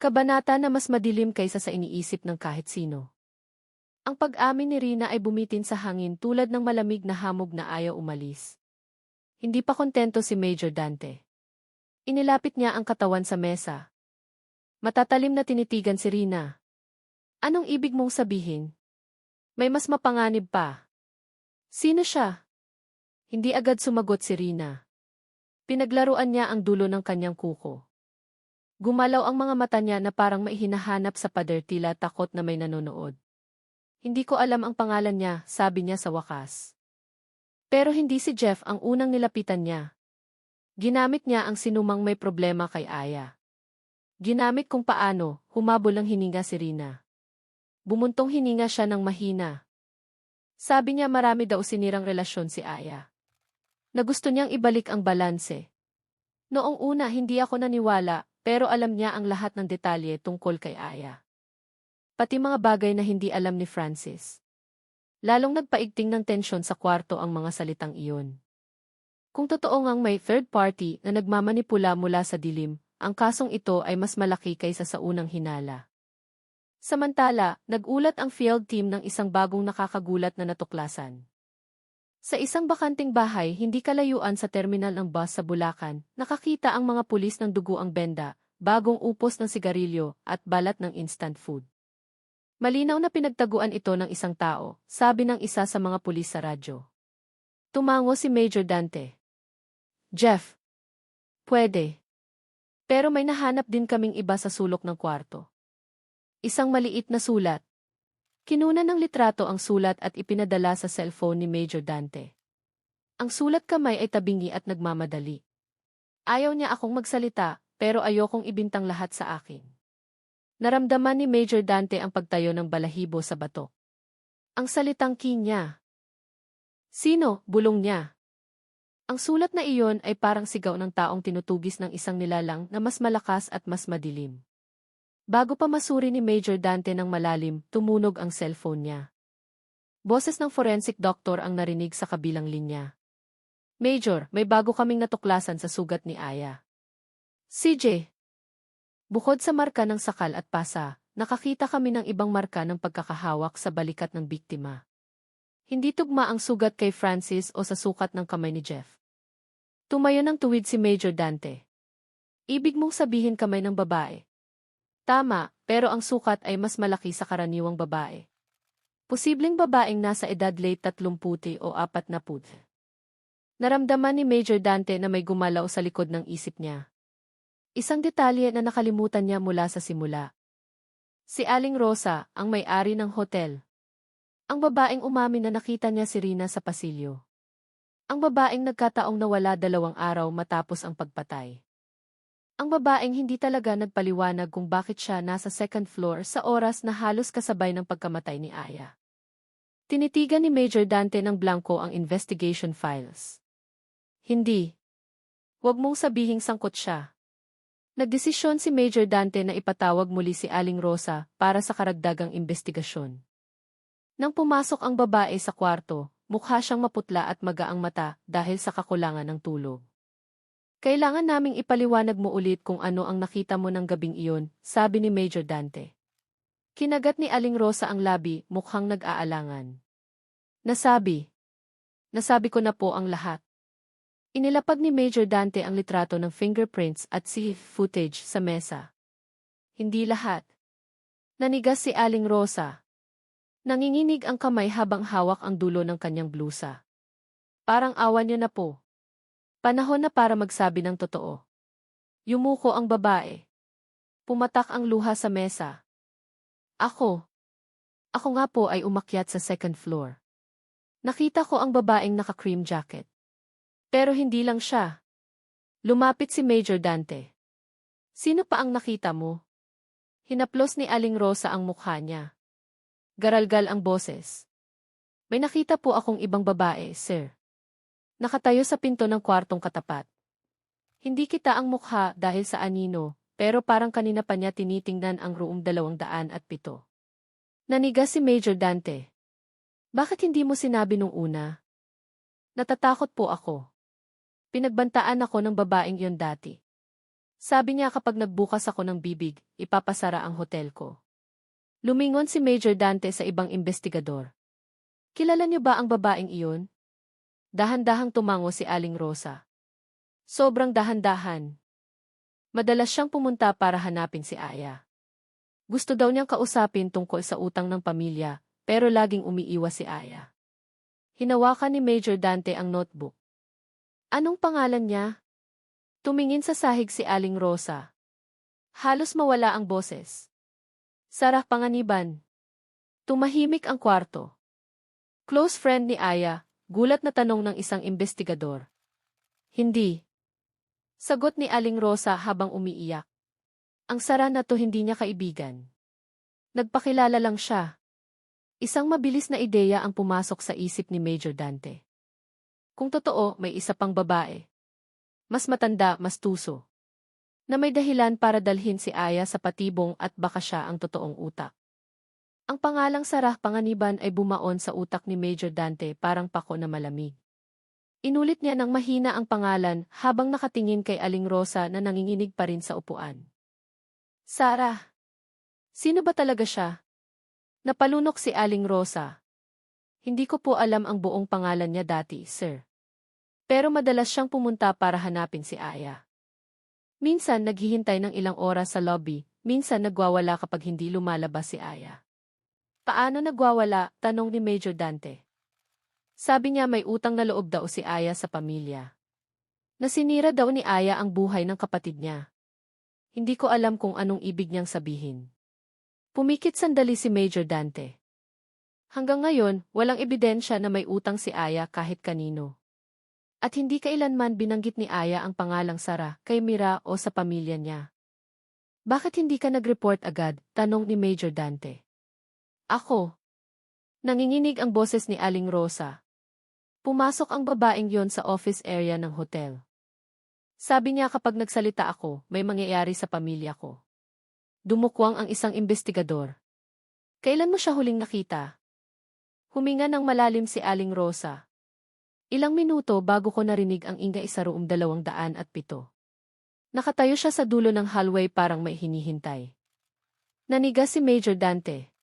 Kabanata na mas madilim kaysa sa iniisip ng kahit sino. Ang pag-amin ni Rina ay bumitin sa hangin tulad ng malamig na hamog na ayaw umalis. Hindi pa kontento si Major Dante. Inilapit niya ang katawan sa mesa. Matatalim na tinitigan si Rina. Anong ibig mong sabihin? May mas mapanganib pa. Sino siya? Hindi agad sumagot si Rina. Pinaglaruan niya ang dulo ng kanyang kuko. Gumalaw ang mga mata niya na parang maihinahanap sa pader, tila takot na may nanonood. Hindi ko alam ang pangalan niya, sabi niya sa wakas. Pero hindi si Jeff ang unang nilapitan niya. Ginamit niya ang sinumang may problema kay Aya. Ginamit kung paano, humabol ang hininga si Rina. Bumuntong hininga siya ng mahina. Sabi niya marami daw sinirang relasyon si Aya. Na gusto niyang ibalik ang balanse. Noong una hindi ako naniwala, pero alam niya ang lahat ng detalye tungkol kay Aya. Pati mga bagay na hindi alam ni Francis. Lalong nagpaigting ng tensyon sa kwarto ang mga salitang iyon. Kung totoo ngang may third party na nagmamanipula mula sa dilim, ang kasong ito ay mas malaki kaysa sa unang hinala. Samantala, nagulat ang field team ng isang bagong nakakagulat na natuklasan. Sa isang bakanting bahay hindi kalayuan sa terminal ng bus sa Bulacan, nakakita ang mga pulis ng dugo ang benda, bagong upos ng sigarilyo, at balat ng instant food. Malinaw na pinagtaguan ito ng isang tao, sabi ng isa sa mga pulis sa radyo. Tumango si Major Dante. Jeff. Pwede. Pero may nahanap din kaming iba sa sulok ng kwarto. Isang maliit na sulat. Kinunan ng litrato ang sulat at ipinadala sa cellphone ni Major Dante. Ang sulat kamay ay tabingi at nagmamadali. Ayaw niya akong magsalita, pero ayokong ibintang lahat sa akin. Naramdaman ni Major Dante ang pagtayo ng balahibo sa batok. Ang salitang key niya. Sino? Bulong niya. Ang sulat na iyon ay parang sigaw ng taong tinutugis ng isang nilalang na mas malakas at mas madilim. Bago pa masuri ni Major Dante ng malalim, tumunog ang cellphone niya. Boses ng forensic doctor ang narinig sa kabilang linya. Major, may bago kaming natuklasan sa sugat ni Aya. CJ. Bukod sa marka ng sakal at pasa, nakakita kami ng ibang marka ng pagkakahawak sa balikat ng biktima. Hindi tugma ang sugat kay Francis o sa sukat ng kamay ni Jeff. Tumayo ng tuwid si Major Dante. Ibig mong sabihin kamay ng babae. Tama, pero ang sukat ay mas malaki sa karaniwang babae. Posibleng babaeng nasa edad late 30 o 40. Naramdaman ni Major Dante na may gumalaw sa likod ng isip niya. Isang detalye na nakalimutan niya mula sa simula. Si Aling Rosa, ang may-ari ng hotel. Ang babaeng umamin na nakita niya si Rina sa pasilyo. Ang babaeng nagkataong nawala 2 araw matapos ang pagpatay. Ang babaeng hindi talaga nagpaliwanag kung bakit siya nasa second floor sa oras na halos kasabay ng pagkamatay ni Aya. Tinitigan ni Major Dante ng blanco ang investigation files. Hindi. Huwag mong sabihing sangkot siya. Nagdesisyon si Major Dante na ipatawag muli si Aling Rosa para sa karagdagang investigasyon. Nang pumasok ang babae sa kwarto, mukha siyang maputla at magaang mata dahil sa kakulangan ng tulog. Kailangan naming ipaliwanag mo ulit kung ano ang nakita mo ng gabing iyon, sabi ni Major Dante. Kinagat ni Aling Rosa ang labi, mukhang nag-aalangan. Nasabi ko na po ang lahat. Inilapag ni Major Dante ang litrato ng fingerprints at CCTV footage sa mesa. Hindi lahat. Nanigas si Aling Rosa. Nanginginig ang kamay habang hawak ang dulo ng kanyang blusa. Parang awa niya na po. Panahon na para magsabi ng totoo. Yumuko ang babae. Pumatak ang luha sa mesa. Ako nga po ay umakyat sa second floor. Nakita ko ang babaeng naka-cream jacket. Pero hindi lang siya. Lumapit si Major Dante. Sino pa ang nakita mo? Hinaplos ni Aling Rosa ang mukha niya. Garalgal ang boses. May nakita po akong ibang babae, sir. Nakatayo sa pinto ng kwartong katapat. Hindi kita ang mukha dahil sa anino, pero parang kanina pa niya tinitingnan ang room 207. Naniga si Major Dante. Bakit hindi mo sinabi nung una? Natatakot po ako. Pinagbantaan ako ng babaeng yon dati. Sabi niya kapag nagbukas ako ng bibig, ipapasara ang hotel ko. Lumingon si Major Dante sa ibang investigador. Kilala niyo ba ang babaeng iyon? Dahan-dahang tumango si Aling Rosa. Sobrang dahan-dahan. Madalas siyang pumunta para hanapin si Aya. Gusto daw niyang kausapin tungkol sa utang ng pamilya, pero laging umiiwas si Aya. Hinawakan ni Major Dante ang notebook. Anong pangalan niya? Tumingin sa sahig si Aling Rosa. Halos mawala ang boses. Sarah Panganiban. Tumahimik ang kwarto. Close friend ni Aya, gulat na tanong ng isang investigador. Hindi. Sagot ni Aling Rosa habang umiiyak. Ang Sarah na to hindi niya kaibigan. Nagpakilala lang siya. Isang mabilis na ideya ang pumasok sa isip ni Major Dante. Kung totoo, may isa pang babae. Mas matanda, mas tuso. Na may dahilan para dalhin si Aya sa patibong at baka siya ang totoong utak. Ang pangalang Sarah Panganiban ay bumaon sa utak ni Major Dante parang pako na malamig. Inulit niya ng mahina ang pangalan habang nakatingin kay Aling Rosa na nanginginig pa rin sa upuan. Sarah. Sino ba talaga siya? Napalunok si Aling Rosa. Hindi ko po alam ang buong pangalan niya dati, sir. Pero madalas siyang pumunta para hanapin si Aya. Minsan naghihintay ng ilang oras sa lobby, minsan nagwawala kapag hindi lumalabas si Aya. Paano nagwawala? Tanong ni Major Dante. Sabi niya may utang na loob daw si Aya sa pamilya. Nasinira daw ni Aya ang buhay ng kapatid niya. Hindi ko alam kung anong ibig niyang sabihin. Pumikit sandali si Major Dante. Hanggang ngayon, walang ebidensya na may utang si Aya kahit kanino. At hindi kailanman binanggit ni Aya ang pangalang Sarah kay Mira o sa pamilya niya. Bakit hindi ka nag-report agad? Tanong ni Major Dante. Ako. Nanginginig ang boses ni Aling Rosa. Pumasok ang babaeng yon sa office area ng hotel. Sabi niya kapag nagsalita ako, may mangyayari sa pamilya ko. Dumukwang ang isang investigador. Kailan mo siya huling nakita? Huminga ng malalim si Aling Rosa. Ilang minuto bago ko narinig ang ingay sa room 207. Nakatayo siya sa dulo ng hallway parang may hinihintay. Naniga si Major Dante.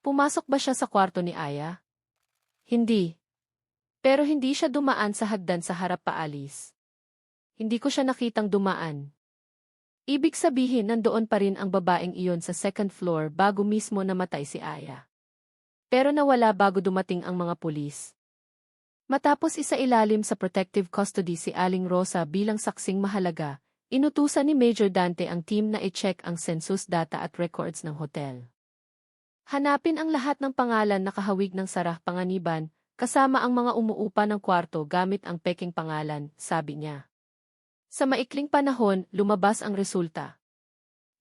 Pumasok ba siya sa kwarto ni Aya? Hindi. Pero hindi siya dumaan sa hagdan sa harap paalis. Hindi ko siya nakitang dumaan. Ibig sabihin nandoon pa rin ang babaeng iyon sa second floor bago mismo namatay si Aya. Pero nawala bago dumating ang mga pulis. Matapos isailalim sa protective custody si Aling Rosa bilang saksing mahalaga, inutusan ni Major Dante ang team na i-check ang census data at records ng hotel. Hanapin ang lahat ng pangalan na kahawig ng Sarah Panganiban, kasama ang mga umuupa ng kwarto gamit ang peking pangalan, sabi niya. Sa maikling panahon, lumabas ang resulta.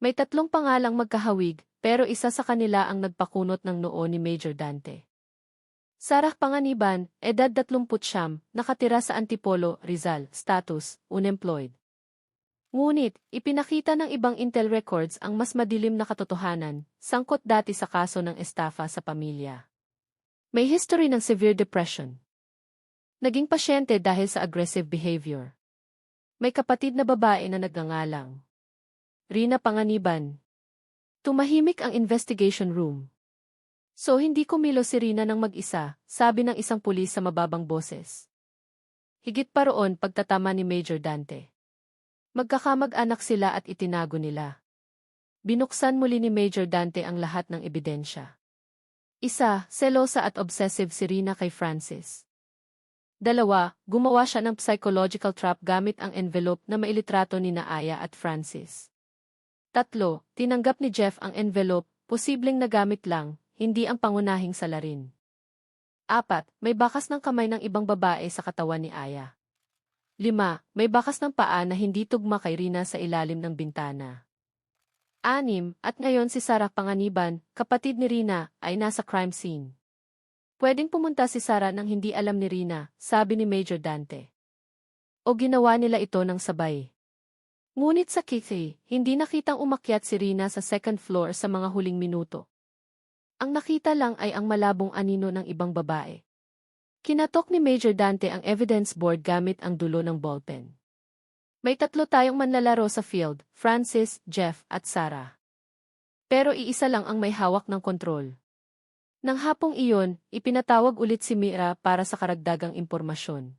May 3 pangalang magkahawig, pero isa sa kanila ang nagpakunot ng noo ni Major Dante. Sarah Panganiban, edad 39, nakatira sa Antipolo, Rizal, status, unemployed. Ngunit, ipinakita ng ibang intel records ang mas madilim na katotohanan, sangkot dati sa kaso ng estafa sa pamilya. May history ng severe depression. Naging pasyente dahil sa aggressive behavior. May kapatid na babae na nagngangalang Rina Panganiban. Tumahimik ang investigation room. So hindi kumilos si Rina ng mag-isa, sabi ng isang pulis sa mababang boses. Higit pa roon pagtatama ni Major Dante. Magkakamag-anak sila at itinago nila. Binuksan muli ni Major Dante ang lahat ng ebidensya. 1, selosa at obsessive si Rina kay Francis. 2, gumawa siya ng psychological trap gamit ang envelope na mailitrato ni Aya at Francis. 3, tinanggap ni Jeff ang envelope, posibleng nagamit lang, hindi ang pangunahing salarin. 4. May bakas ng kamay ng ibang babae sa katawan ni Aya. 5. May bakas ng paa na hindi tugma kay Rina sa ilalim ng bintana. 6. At ngayon si Sarah Panganiban, kapatid ni Rina, ay nasa crime scene. Pwedeng pumunta si Sarah nang hindi alam ni Rina, sabi ni Major Dante. O ginawa nila ito ng sabay. Ngunit sa Kitty, hindi nakitang umakyat si Rina sa second floor sa mga huling minuto. Ang nakita lang ay ang malabong anino ng ibang babae. Kinatok ni Major Dante ang evidence board gamit ang dulo ng ballpen. May 3 tayong manlalaro sa field, Francis, Jeff, at Sarah. Pero iisa lang ang may hawak ng kontrol. Nang hapong iyon, ipinatawag ulit si Mira para sa karagdagang impormasyon.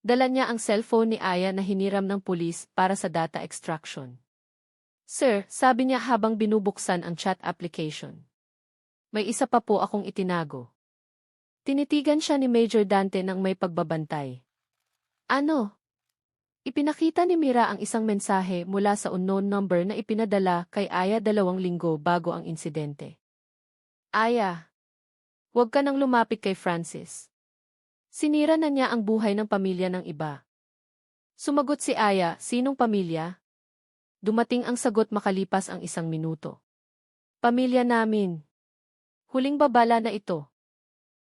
Dala niya ang cellphone ni Aya na hiniram ng pulis para sa data extraction. Sir, sabi niya habang binubuksan ang chat application. May isa pa po akong itinago. Tinitigan siya ni Major Dante ng may pagbabantay. Ano? Ipinakita ni Mira ang isang mensahe mula sa unknown number na ipinadala kay Aya 2 linggo bago ang insidente. Aya, huwag ka nang lumapit kay Francis. Sinira na niya ang buhay ng pamilya ng iba. Sumagot si Aya, sinong pamilya? Dumating ang sagot makalipas ang 1 minuto. Pamilya namin. Huling babala na ito.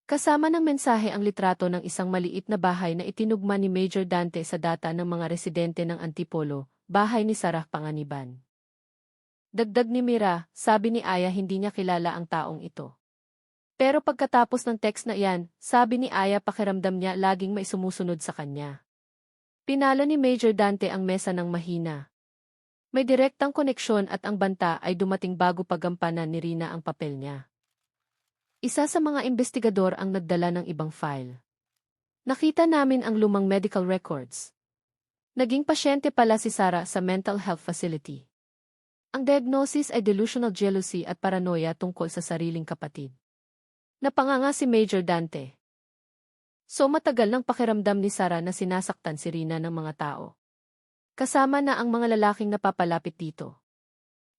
Kasama ng mensahe ang litrato ng isang maliit na bahay na itinugma ni Major Dante sa data ng mga residente ng Antipolo, bahay ni Sarah Panganiban. Dagdag ni Mira, sabi ni Aya hindi niya kilala ang taong ito. Pero pagkatapos ng text na iyan, sabi ni Aya pakiramdam niya laging may sumusunod sa kanya. Pinalo ni Major Dante ang mesa ng mahina. May direktang koneksyon at ang banta ay dumating bago pagampanan ni Rina ang papel niya. Isa sa mga investigador ang nagdala ng ibang file. Nakita namin ang lumang medical records. Naging pasyente pala si Sarah sa mental health facility. Ang diagnosis ay delusional jealousy at paranoia tungkol sa sariling kapatid. Napanganga si Major Dante. So matagal nang pakiramdam ni Sarah na sinasaktan si Rina ng mga tao. Kasama na ang mga lalaking napapalapit dito.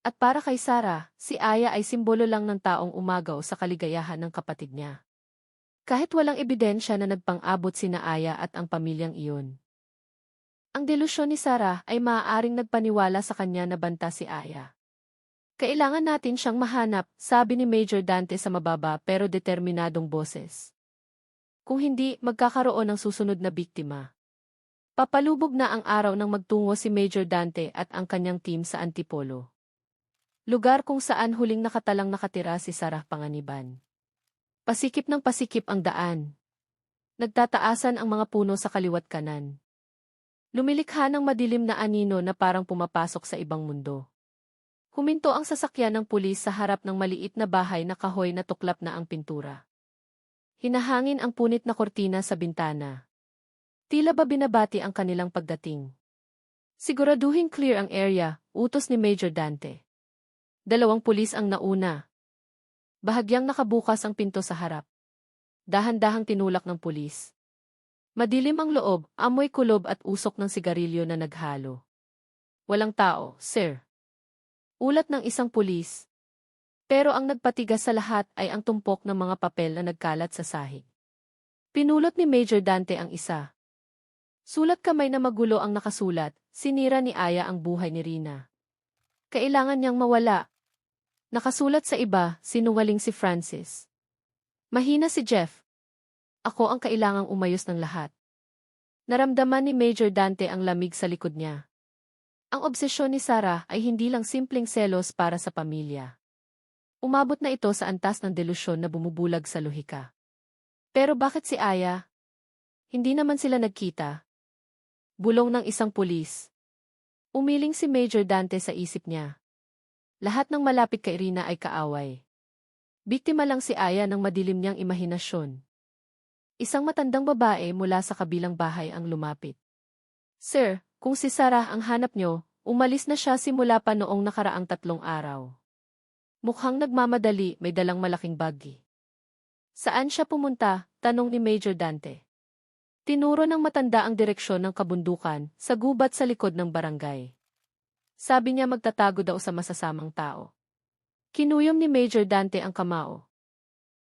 At para kay Sarah, si Aya ay simbolo lang ng taong umagaw sa kaligayahan ng kapatid niya. Kahit walang ebidensya na nagpang-abot sina Aya at ang pamilyang iyon. Ang delusyon ni Sarah ay maaaring nagpaniwala sa kanya na banta si Aya. Kailangan natin siyang mahanap, sabi ni Major Dante sa mababa pero determinadong boses. Kung hindi, magkakaroon ng susunod na biktima. Papalubog na ang araw nang magtungo si Major Dante at ang kanyang team sa Antipolo. Lugar kung saan huling nakatalang nakatira si Sarah Panganiban. Pasikip ng pasikip ang daan. Nagtataasan ang mga puno sa kaliwat kanan. Lumilikha ng madilim na anino na parang pumapasok sa ibang mundo. Huminto ang sasakyan ng pulis sa harap ng maliit na bahay na kahoy na tuklap na ang pintura. Hinahangin ang punit na kortina sa bintana. Tila ba binabati ang kanilang pagdating. Siguraduhin clear ang area, utos ni Major Dante. 2 pulis ang nauna. Bahagyang nakabukas ang pinto sa harap. Dahan-dahang tinulak ng pulis. Madilim ang loob, amoy kulob at usok ng sigarilyo na naghalo. Walang tao, sir. Ulat ng isang pulis. Pero ang nagpatigas sa lahat ay ang tumpok ng mga papel na nagkalat sa sahig. Pinulot ni Major Dante ang isa. Sulat kamay na magulo ang nakasulat, sinira ni Aya ang buhay ni Rina. Kailangan niyang mawala. Nakasulat sa iba, sinungaling si Francis. Mahina si Jeff. Ako ang kailangang umayos ng lahat. Naramdaman ni Major Dante ang lamig sa likod niya. Ang obsesyon ni Sarah ay hindi lang simpleng selos para sa pamilya. Umabot na ito sa antas ng delusyon na bumubulag sa lohika. Pero bakit si Aya? Hindi naman sila nagkita. Bulong ng isang pulis. Umiling si Major Dante sa isip niya. Lahat ng malapit kay Rina ay kaaway. Biktima lang si Aya ng madilim niyang imahinasyon. Isang matandang babae mula sa kabilang bahay ang lumapit. Sir, kung si Sarah ang hanap niyo, umalis na siya simula pa noong nakaraang 3 araw. Mukhang nagmamadali, may dalang malaking baggy. Saan siya pumunta? Tanong ni Major Dante. Tinuro ng matanda ang direksyon ng kabundukan, sa gubat sa likod ng barangay. Sabi niya magtatago daw sa masasamang tao. Kinuyom ni Major Dante ang kamao.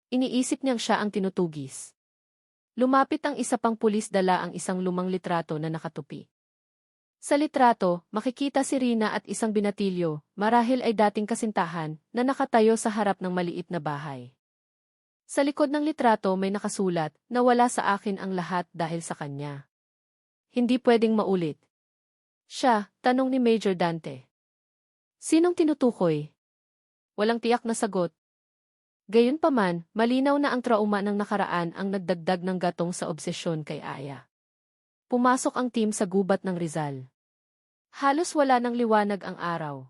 Iniisip niyang siya ang tinutugis. Lumapit ang isa pang pulis dala ang isang lumang litrato na nakatupi. Sa litrato, makikita si Rina at isang binatilyo, marahil ay dating kasintahan, na nakatayo sa harap ng maliit na bahay. Sa likod ng litrato may nakasulat, nawala sa akin ang lahat dahil sa kanya. Hindi pwedeng maulit. Siya, tanong ni Major Dante. Sinong tinutukoy? Walang tiyak na sagot. Gayunpaman, malinaw na ang trauma ng nakaraan ang nagdagdag ng gatong sa obsesyon kay Aya. Pumasok ang team sa gubat ng Rizal. Halos wala ng liwanag ang araw.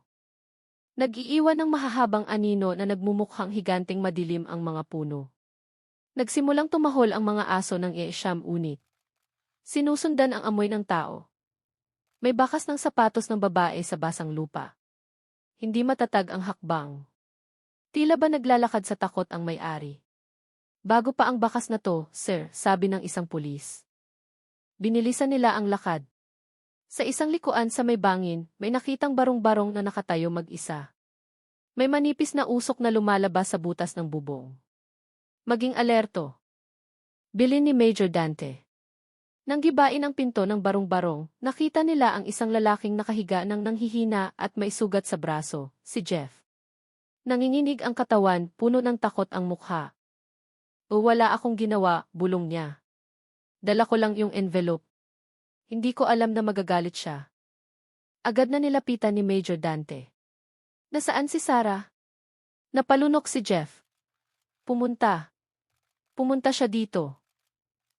Nag-iiwan ng mahahabang anino na nagmumukhang higanting madilim ang mga puno. Nagsimulang tumahol ang mga aso ng iyesiyam unit. Sinusundan ang amoy ng tao. May bakas ng sapatos ng babae sa basang lupa. Hindi matatag ang hakbang. Tila ba naglalakad sa takot ang may-ari? Bago pa ang bakas na to, sir, sabi ng isang pulis. Binilisan nila ang lakad. Sa isang likuan sa may bangin, may nakitang barong-barong na nakatayo mag-isa. May manipis na usok na lumalabas sa butas ng bubong. Maging alerto. Bilin ni Major Dante. Nang gibain ang pinto ng barong-barong, nakita nila ang isang lalaking nakahiga ng nanghihina at may sugat sa braso, si Jeff. Nanginginig ang katawan, puno ng takot ang mukha. O wala akong ginawa, bulong niya. Dala ko lang yung envelope. Hindi ko alam na magagalit siya. Agad na nilapitan ni Major Dante. Nasaan si Sarah? Napalunok si Jeff. Pumunta. Pumunta siya dito.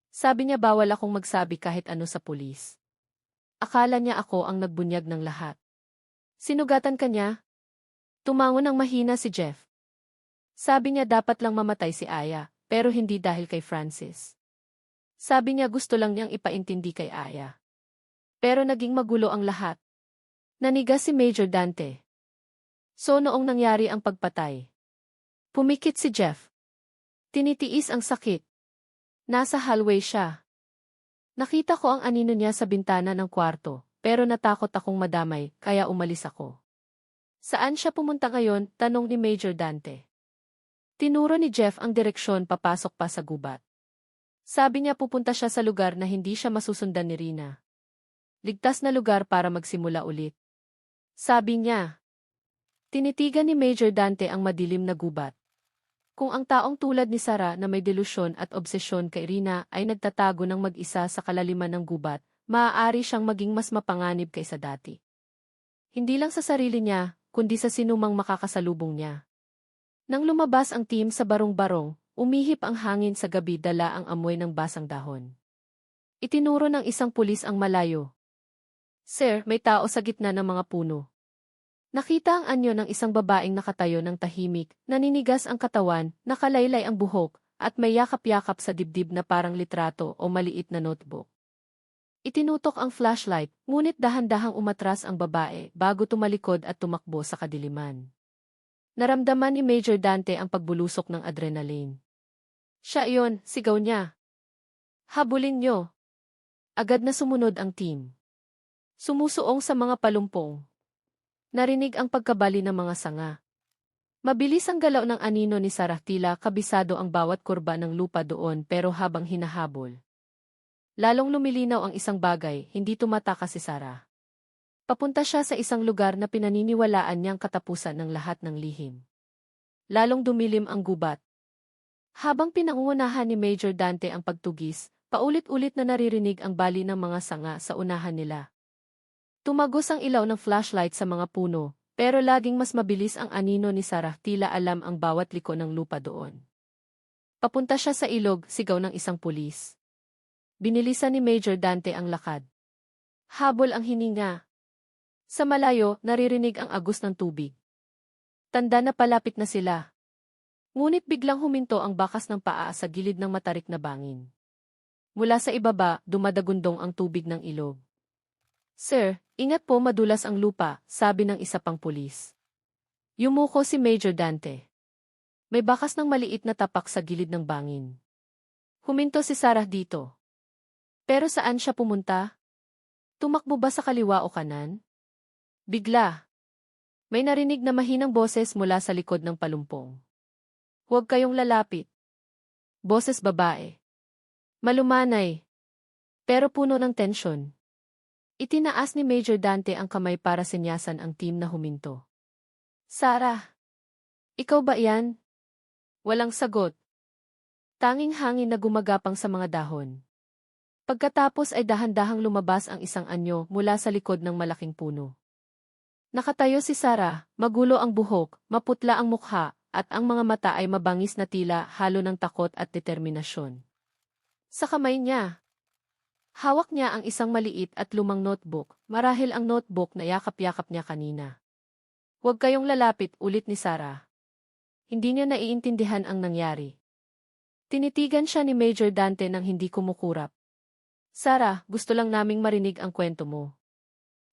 Sabi niya bawal akong magsabi kahit ano sa pulis. Akala niya ako ang nagbunyag ng lahat. Sinugatan ka niya? Tumango ng mahina si Jeff. Sabi niya dapat lang mamatay si Aya, pero hindi dahil kay Francis. Sabi niya gusto lang niyang ipaintindi kay Aya. Pero naging magulo ang lahat. Nanigas si Major Dante. So noong nangyari ang pagpatay. Pumikit si Jeff. Tinitiis ang sakit. Nasa hallway siya. Nakita ko ang anino niya sa bintana ng kwarto, pero natakot akong madamay, kaya umalis ako. Saan siya pumunta ngayon? Tanong ni Major Dante. Tinuro ni Jeff ang direksyon papasok pa sa gubat. Sabi niya pupunta siya sa lugar na hindi siya masusundan ni Rina. Ligtas na lugar para magsimula ulit. Sabi niya. Tinitigan ni Major Dante ang madilim na gubat. Kung ang taong tulad ni Sarah na may delusyon at obsesyon kay Rina ay nagtatago ng mag-isa sa kalaliman ng gubat, maaari siyang maging mas mapanganib kaysa dati. Hindi lang sa sarili niya, kundi sa sinumang makakasalubong niya. Nang lumabas ang team sa barong-barong, umihip ang hangin sa gabi dala ang amoy ng basang dahon. Itinuro ng isang pulis ang malayo. Sir, may tao sa gitna ng mga puno. Nakita ang anyo ng isang babaeng nakatayo ng tahimik, naninigas ang katawan, nakalaylay ang buhok, at may yakap-yakap sa dibdib na parang litrato o maliit na notebook. Itinutok ang flashlight, ngunit dahan-dahang umatras ang babae bago tumalikod at tumakbo sa kadiliman. Naramdaman ni Major Dante ang pagbulusok ng adrenaline. Siya iyon, sigaw niya. Habulin niyo. Agad na sumunod ang team. Sumusuong sa mga palumpong. Narinig ang pagkabali ng mga sanga. Mabilis ang galaw ng anino ni Sarah, tila kabisado ang bawat kurba ng lupa doon, pero habang hinahabol. Lalong lumilinaw ang isang bagay, hindi tumatakas si Sarah. Papunta siya sa isang lugar na pinaniniwalaan niyang katapusan ng lahat ng lihim. Lalong dumilim ang gubat. Habang pinangungunahan ni Major Dante ang pagtugis, paulit-ulit na naririnig ang bali ng mga sanga sa unahan nila. Tumagos ang ilaw ng flashlight sa mga puno, pero laging mas mabilis ang anino ni Sarah, tila alam ang bawat liko ng lupa doon. Papunta siya sa ilog, sigaw ng isang pulis. Binilisan ni Major Dante ang lakad. Habol ang hininga. Sa malayo, naririnig ang agos ng tubig. Tanda na palapit na sila. Ngunit biglang huminto ang bakas ng paa sa gilid ng matarik na bangin. Mula sa ibaba, dumadagundong ang tubig ng ilog. Sir, ingat po, madulas ang lupa, sabi ng isa pang pulis. Yumuko si Major Dante. May bakas ng maliit na tapak sa gilid ng bangin. Huminto si Sarah dito. Pero saan siya pumunta? Tumakbo ba sa kaliwa o kanan? Bigla. May narinig na mahinang boses mula sa likod ng palumpong. Huwag kayong lalapit. Boses babae. Malumanay. Pero puno ng tensyon. Itinaas ni Major Dante ang kamay para sinyasan ang team na huminto. Sarah. Ikaw ba yan? Walang sagot. Tanging hangin na gumagapang sa mga dahon. Pagkatapos ay dahan-dahang lumabas ang isang anyo mula sa likod ng malaking puno. Nakatayo si Sarah, magulo ang buhok, maputla ang mukha, at ang mga mata ay mabangis na tila halo ng takot at determinasyon. Sa kamay niya, hawak niya ang isang maliit at lumang notebook, marahil ang notebook na yakap-yakap niya kanina. Huwag kayong lalapit, ulit ni Sarah. Hindi niya naiintindihan ang nangyari. Tinitigan siya ni Major Dante nang hindi kumukurap. Sarah, gusto lang naming marinig ang kwento mo.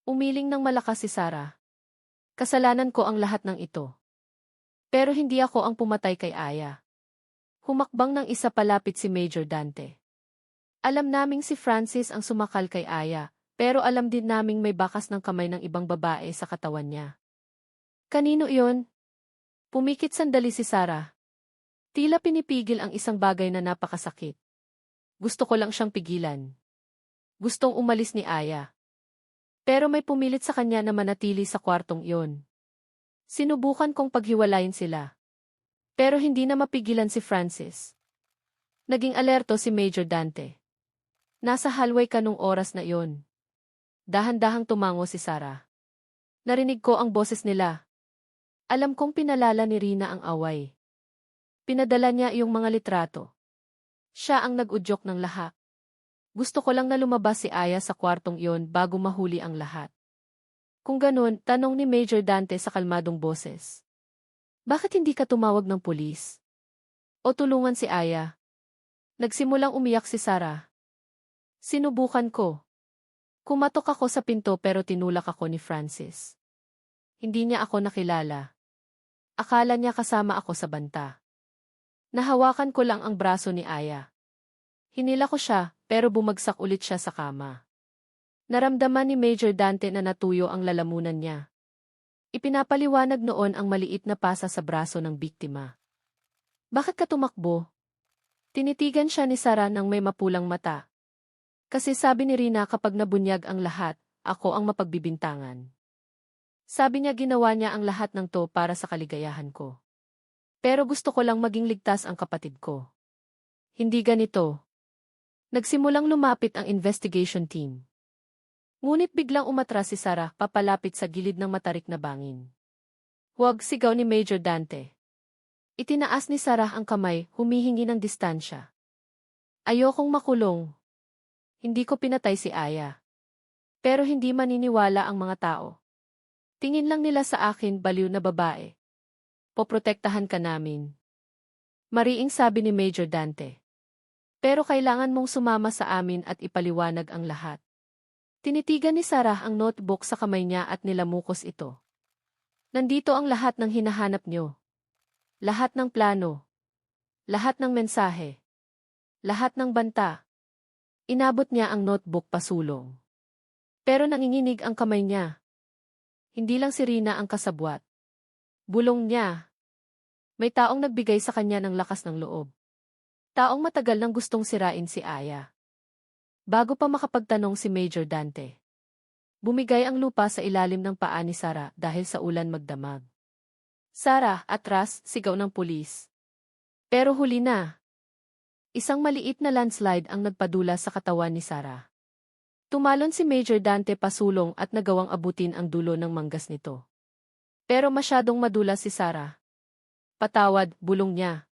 Umiling ng malakas si Sarah. Kasalanan ko ang lahat ng ito. Pero hindi ako ang pumatay kay Aya. Humakbang ng isa palapit si Major Dante. Alam naming si Francis ang sumakal kay Aya, pero alam din naming may bakas ng kamay ng ibang babae sa katawan niya. Kanino iyon? Pumikit sandali si Sarah. Tila pinipigil ang isang bagay na napakasakit. Gusto ko lang siyang pigilan. Gustong umalis ni Aya. Pero may pumilit sa kanya na manatili sa kwartong iyon. Sinubukan kong paghiwalayin sila. Pero hindi na mapigilan si Francis. Naging alerto si Major Dante. Nasa hallway ka nung oras na iyon. Dahan-dahang tumango si Sarah. Narinig ko ang boses nila. Alam kong pinalala ni Rina ang away. Pinadala niya iyong mga litrato. Siya ang nag-udyok ng lahat. Gusto ko lang na lumabas si Aya sa kwartong iyon bago mahuli ang lahat. Kung ganun, tanong ni Major Dante sa kalmadong boses. Bakit hindi ka tumawag ng pulis? O tulungan si Aya? Nagsimulang umiyak si Sarah. Sinubukan ko. Kumatok ako sa pinto pero tinulak ako ni Francis. Hindi niya ako nakilala. Akala niya kasama ako sa banta. Nahawakan ko lang ang braso ni Aya. Hinila ko siya, pero bumagsak ulit siya sa kama. Naramdaman ni Major Dante na natuyo ang lalamunan niya. Ipinapaliwanag noon ang maliit na pasa sa braso ng biktima. Bakit ka tumakbo? Tinitigan siya ni Sarah nang may mapulang mata. Kasi sabi ni Rina kapag nabunyag ang lahat, ako ang mapagbibintangan. Sabi niya ginawa niya ang lahat ng to para sa kaligayahan ko. Pero gusto ko lang maging ligtas ang kapatid ko. Hindi ganito. Nagsimulang lumapit ang investigation team. Ngunit biglang umatras si Sarah papalapit sa gilid ng matarik na bangin. Huwag, sigaw ni Major Dante. Itinaas ni Sarah ang kamay, humihingi ng distansya. Ayokong makulong. Hindi ko pinatay si Aya. Pero hindi maniniwala ang mga tao. Tingin lang nila sa akin baliw na babae. Poprotektahan ka namin. Mariing sabi ni Major Dante. Pero kailangan mong sumama sa amin at ipaliwanag ang lahat. Tinitigan ni Sarah ang notebook sa kamay niya at nilamukos ito. Nandito ang lahat ng hinahanap niyo. Lahat ng plano. Lahat ng mensahe. Lahat ng banta. Inabot niya ang notebook pasulong. Pero nanginginig ang kamay niya. Hindi lang si Rina ang kasabwat. Bulong niya. May taong nagbigay sa kanya ng lakas ng loob. Taong matagal nang gustong sirain si Aya. Bago pa makapagtanong si Major Dante. Bumigay ang lupa sa ilalim ng paa ni Sarah dahil sa ulan magdamag. Sarah, atras, sigaw ng pulis. Pero huli na. Isang maliit na landslide ang nagpadula sa katawan ni Sarah. Tumalon si Major Dante pasulong at nagawang abutin ang dulo ng manggas nito. Pero masyadong madulas si Sarah. Patawad, bulong niya.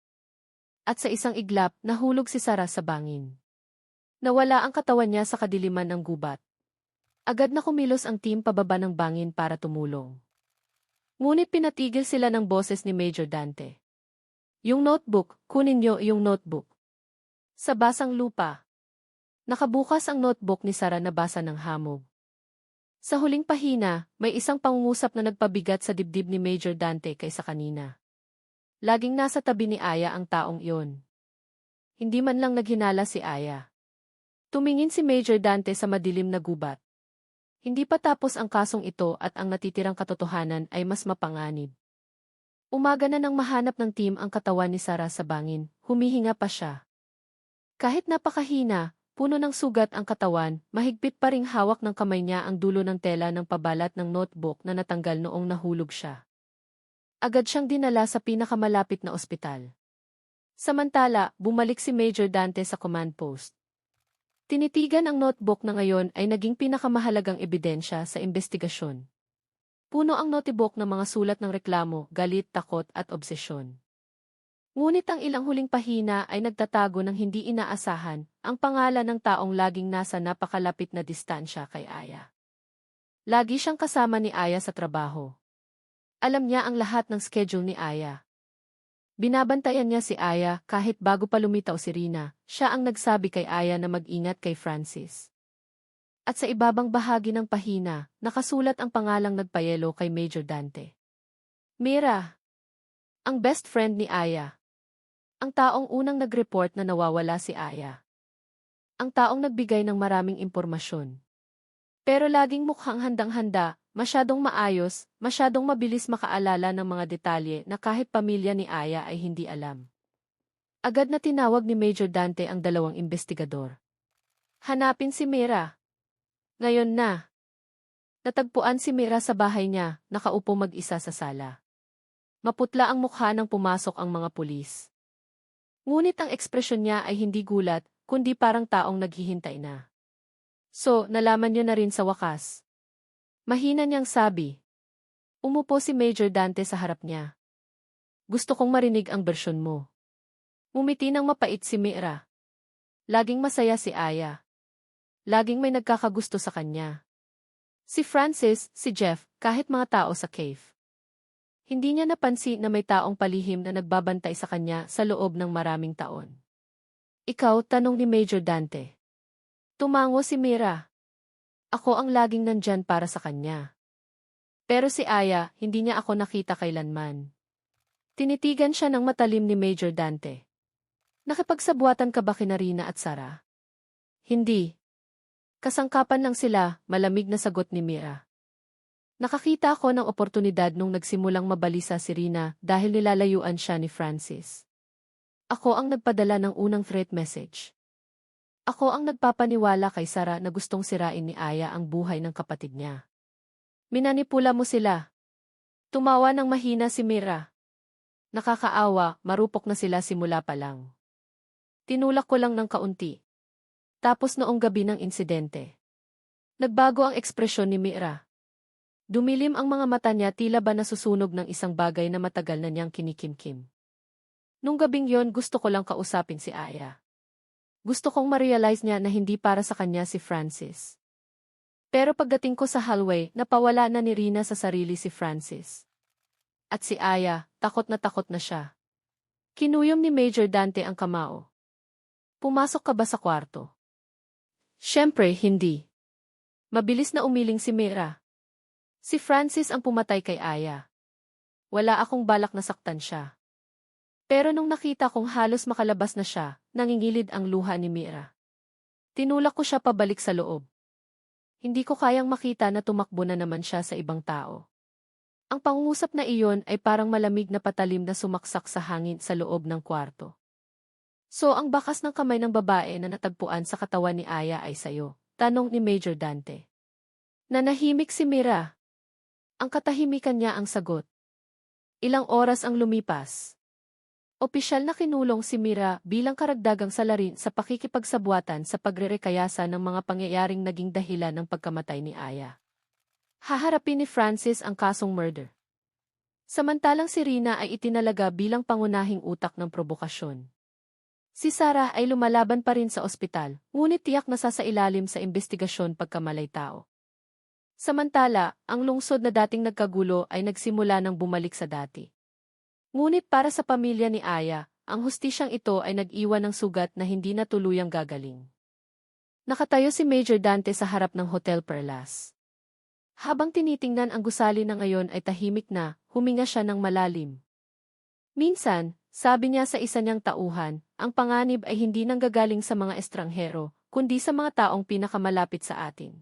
At sa isang iglap, nahulog si Sarah sa bangin. Nawala ang katawan niya sa kadiliman ng gubat. Agad na kumilos ang team pababa ng bangin para tumulong. Ngunit pinatigil sila ng boses ni Major Dante. Yung notebook, kunin niyo yung notebook. Sa basang lupa. Nakabukas ang notebook ni Sarah na basa ng hamog. Sa huling pahina, may isang pangungusap na nagpabigat sa dibdib ni Major Dante kaysa kanina. Laging nasa tabi ni Aya ang taong iyon. Hindi man lang naghinala si Aya. Tumingin si Major Dante sa madilim na gubat. Hindi pa tapos ang kasong ito at ang natitirang katotohanan ay mas mapanganib. Umaga na nang mahanap ng team ang katawan ni Sarah sa bangin, humihinga pa siya. Kahit napakahina, puno ng sugat ang katawan, mahigpit pa ring hawak ng kamay niya ang dulo ng tela ng pabalat ng notebook na natanggal noong nahulog siya. Agad siyang dinala sa pinakamalapit na ospital. Samantala, bumalik si Major Dante sa command post. Tinitigan ang notebook na ngayon ay naging pinakamahalagang ebidensya sa investigasyon. Puno ang notebook ng mga sulat ng reklamo, galit, takot at obsesyon. Ngunit ang ilang huling pahina ay nagtatago ng hindi inaasahan, ang pangalan ng taong laging nasa napakalapit na distansya kay Aya. Lagi siyang kasama ni Aya sa trabaho. Alam niya ang lahat ng schedule ni Aya. Binabantayan niya si Aya kahit bago pa lumitaw si Rina, siya ang nagsabi kay Aya na mag-ingat kay Francis. At sa ibabang bahagi ng pahina, nakasulat ang pangalang nagpayelo kay Major Dante. Mira, ang best friend ni Aya. Ang taong unang nag-report na nawawala si Aya. Ang taong nagbigay ng maraming impormasyon. Pero laging mukhang handang-handa, masyadong maayos, masyadong mabilis makaalala ng mga detalye na kahit pamilya ni Aya ay hindi alam. Agad na tinawag ni Major Dante ang dalawang investigador. Hanapin si Mira. Ngayon na. Natagpuan si Mira sa bahay niya, nakaupo mag-isa sa sala. Maputla ang mukha nang pumasok ang mga pulis. Ngunit ang ekspresyon niya ay hindi gulat, kundi parang taong naghihintay na. So, nalaman niyo na rin sa wakas. Mahina niyang sabi. Umupo si Major Dante sa harap niya. Gusto kong marinig ang bersyon mo. Ngumiti ng mapait si Mira. Laging masaya si Aya. Laging may nagkakagusto sa kanya. Si Francis, si Jeff, kahit mga tao sa cave. Hindi niya napansin na may taong palihim na nagbabantay sa kanya sa loob ng maraming taon. Ikaw, tanong ni Major Dante. Tumango si Mira. Ako ang laging nandyan para sa kanya. Pero si Aya, hindi niya ako nakita kailanman. Tinitigan siya ng matalim ni Major Dante. Nakipagsabuatan ka ba kina Rina at Sarah? Hindi. Kasangkapan lang sila, malamig na sagot ni Mira. Nakakita ako ng oportunidad nung nagsimulang mabalisa si Rina dahil nilalayuan siya ni Francis. Ako ang nagpadala ng unang threat message. Ako ang nagpapaniwala kay Sarah na gustong sirain ni Aya ang buhay ng kapatid niya. Minanipula mo sila. Tumawa ng mahina si Mira. Nakakaawa, marupok na sila simula pa lang. Tinulak ko lang ng kaunti. Tapos noong gabi ng insidente. Nagbago ang ekspresyon ni Mira. Dumilim ang mga mata niya tila ba nasusunog ng isang bagay na matagal na niyang kinikimkim. Nung gabing yon gusto ko lang kausapin si Aya. Gusto kong ma-realize niya na hindi para sa kanya si Francis. Pero pagdating ko sa hallway, napawala na ni Rina sa sarili si Francis. At si Aya, takot na siya. Kinuyom ni Major Dante ang kamao. Pumasok ka ba sa kwarto? Siyempre, hindi. Mabilis na umiling si Mira. Si Francis ang pumatay kay Aya. Wala akong balak na saktan siya. Pero nung nakita kong halos makalabas na siya, nangingilid ang luha ni Mira. Tinulak ko siya pabalik sa loob. Hindi ko kayang makita na tumakbo na naman siya sa ibang tao. Ang pangungusap na iyon ay parang malamig na patalim na sumaksak sa hangin sa loob ng kwarto. So ang bakas ng kamay ng babae na natagpuan sa katawan ni Aya ay sayo, tanong ni Major Dante. Nanahimik si Mira. Ang katahimikan niya ang sagot. Ilang oras ang lumipas. Opisyal na kinulong si Mira bilang karagdagang salarin sa pakikipagsabuatan sa pagrerekayasa ng mga pangyayaring naging dahilan ng pagkamatay ni Aya. Haharapin ni Francis ang kasong murder. Samantalang si Rina ay itinalaga bilang pangunahing utak ng probokasyon. Si Sarah ay lumalaban pa rin sa ospital, ngunit tiyak na sasailalim sa investigasyon pagkamalay tao. Samantala, ang lungsod na dating nagkagulo ay nagsimula ng bumalik sa dati. Ngunit para sa pamilya ni Aya, ang hustisyang ito ay nag-iwan ng sugat na hindi na tuluyang gagaling. Nakatayo si Major Dante sa harap ng Hotel Perlas. Habang tinitingnan ang gusali na ngayon ay tahimik na, huminga siya ng malalim. Minsan, sabi niya sa isa niyang tauhan, ang panganib ay hindi nanggagaling sa mga estranghero, kundi sa mga taong pinakamalapit sa atin.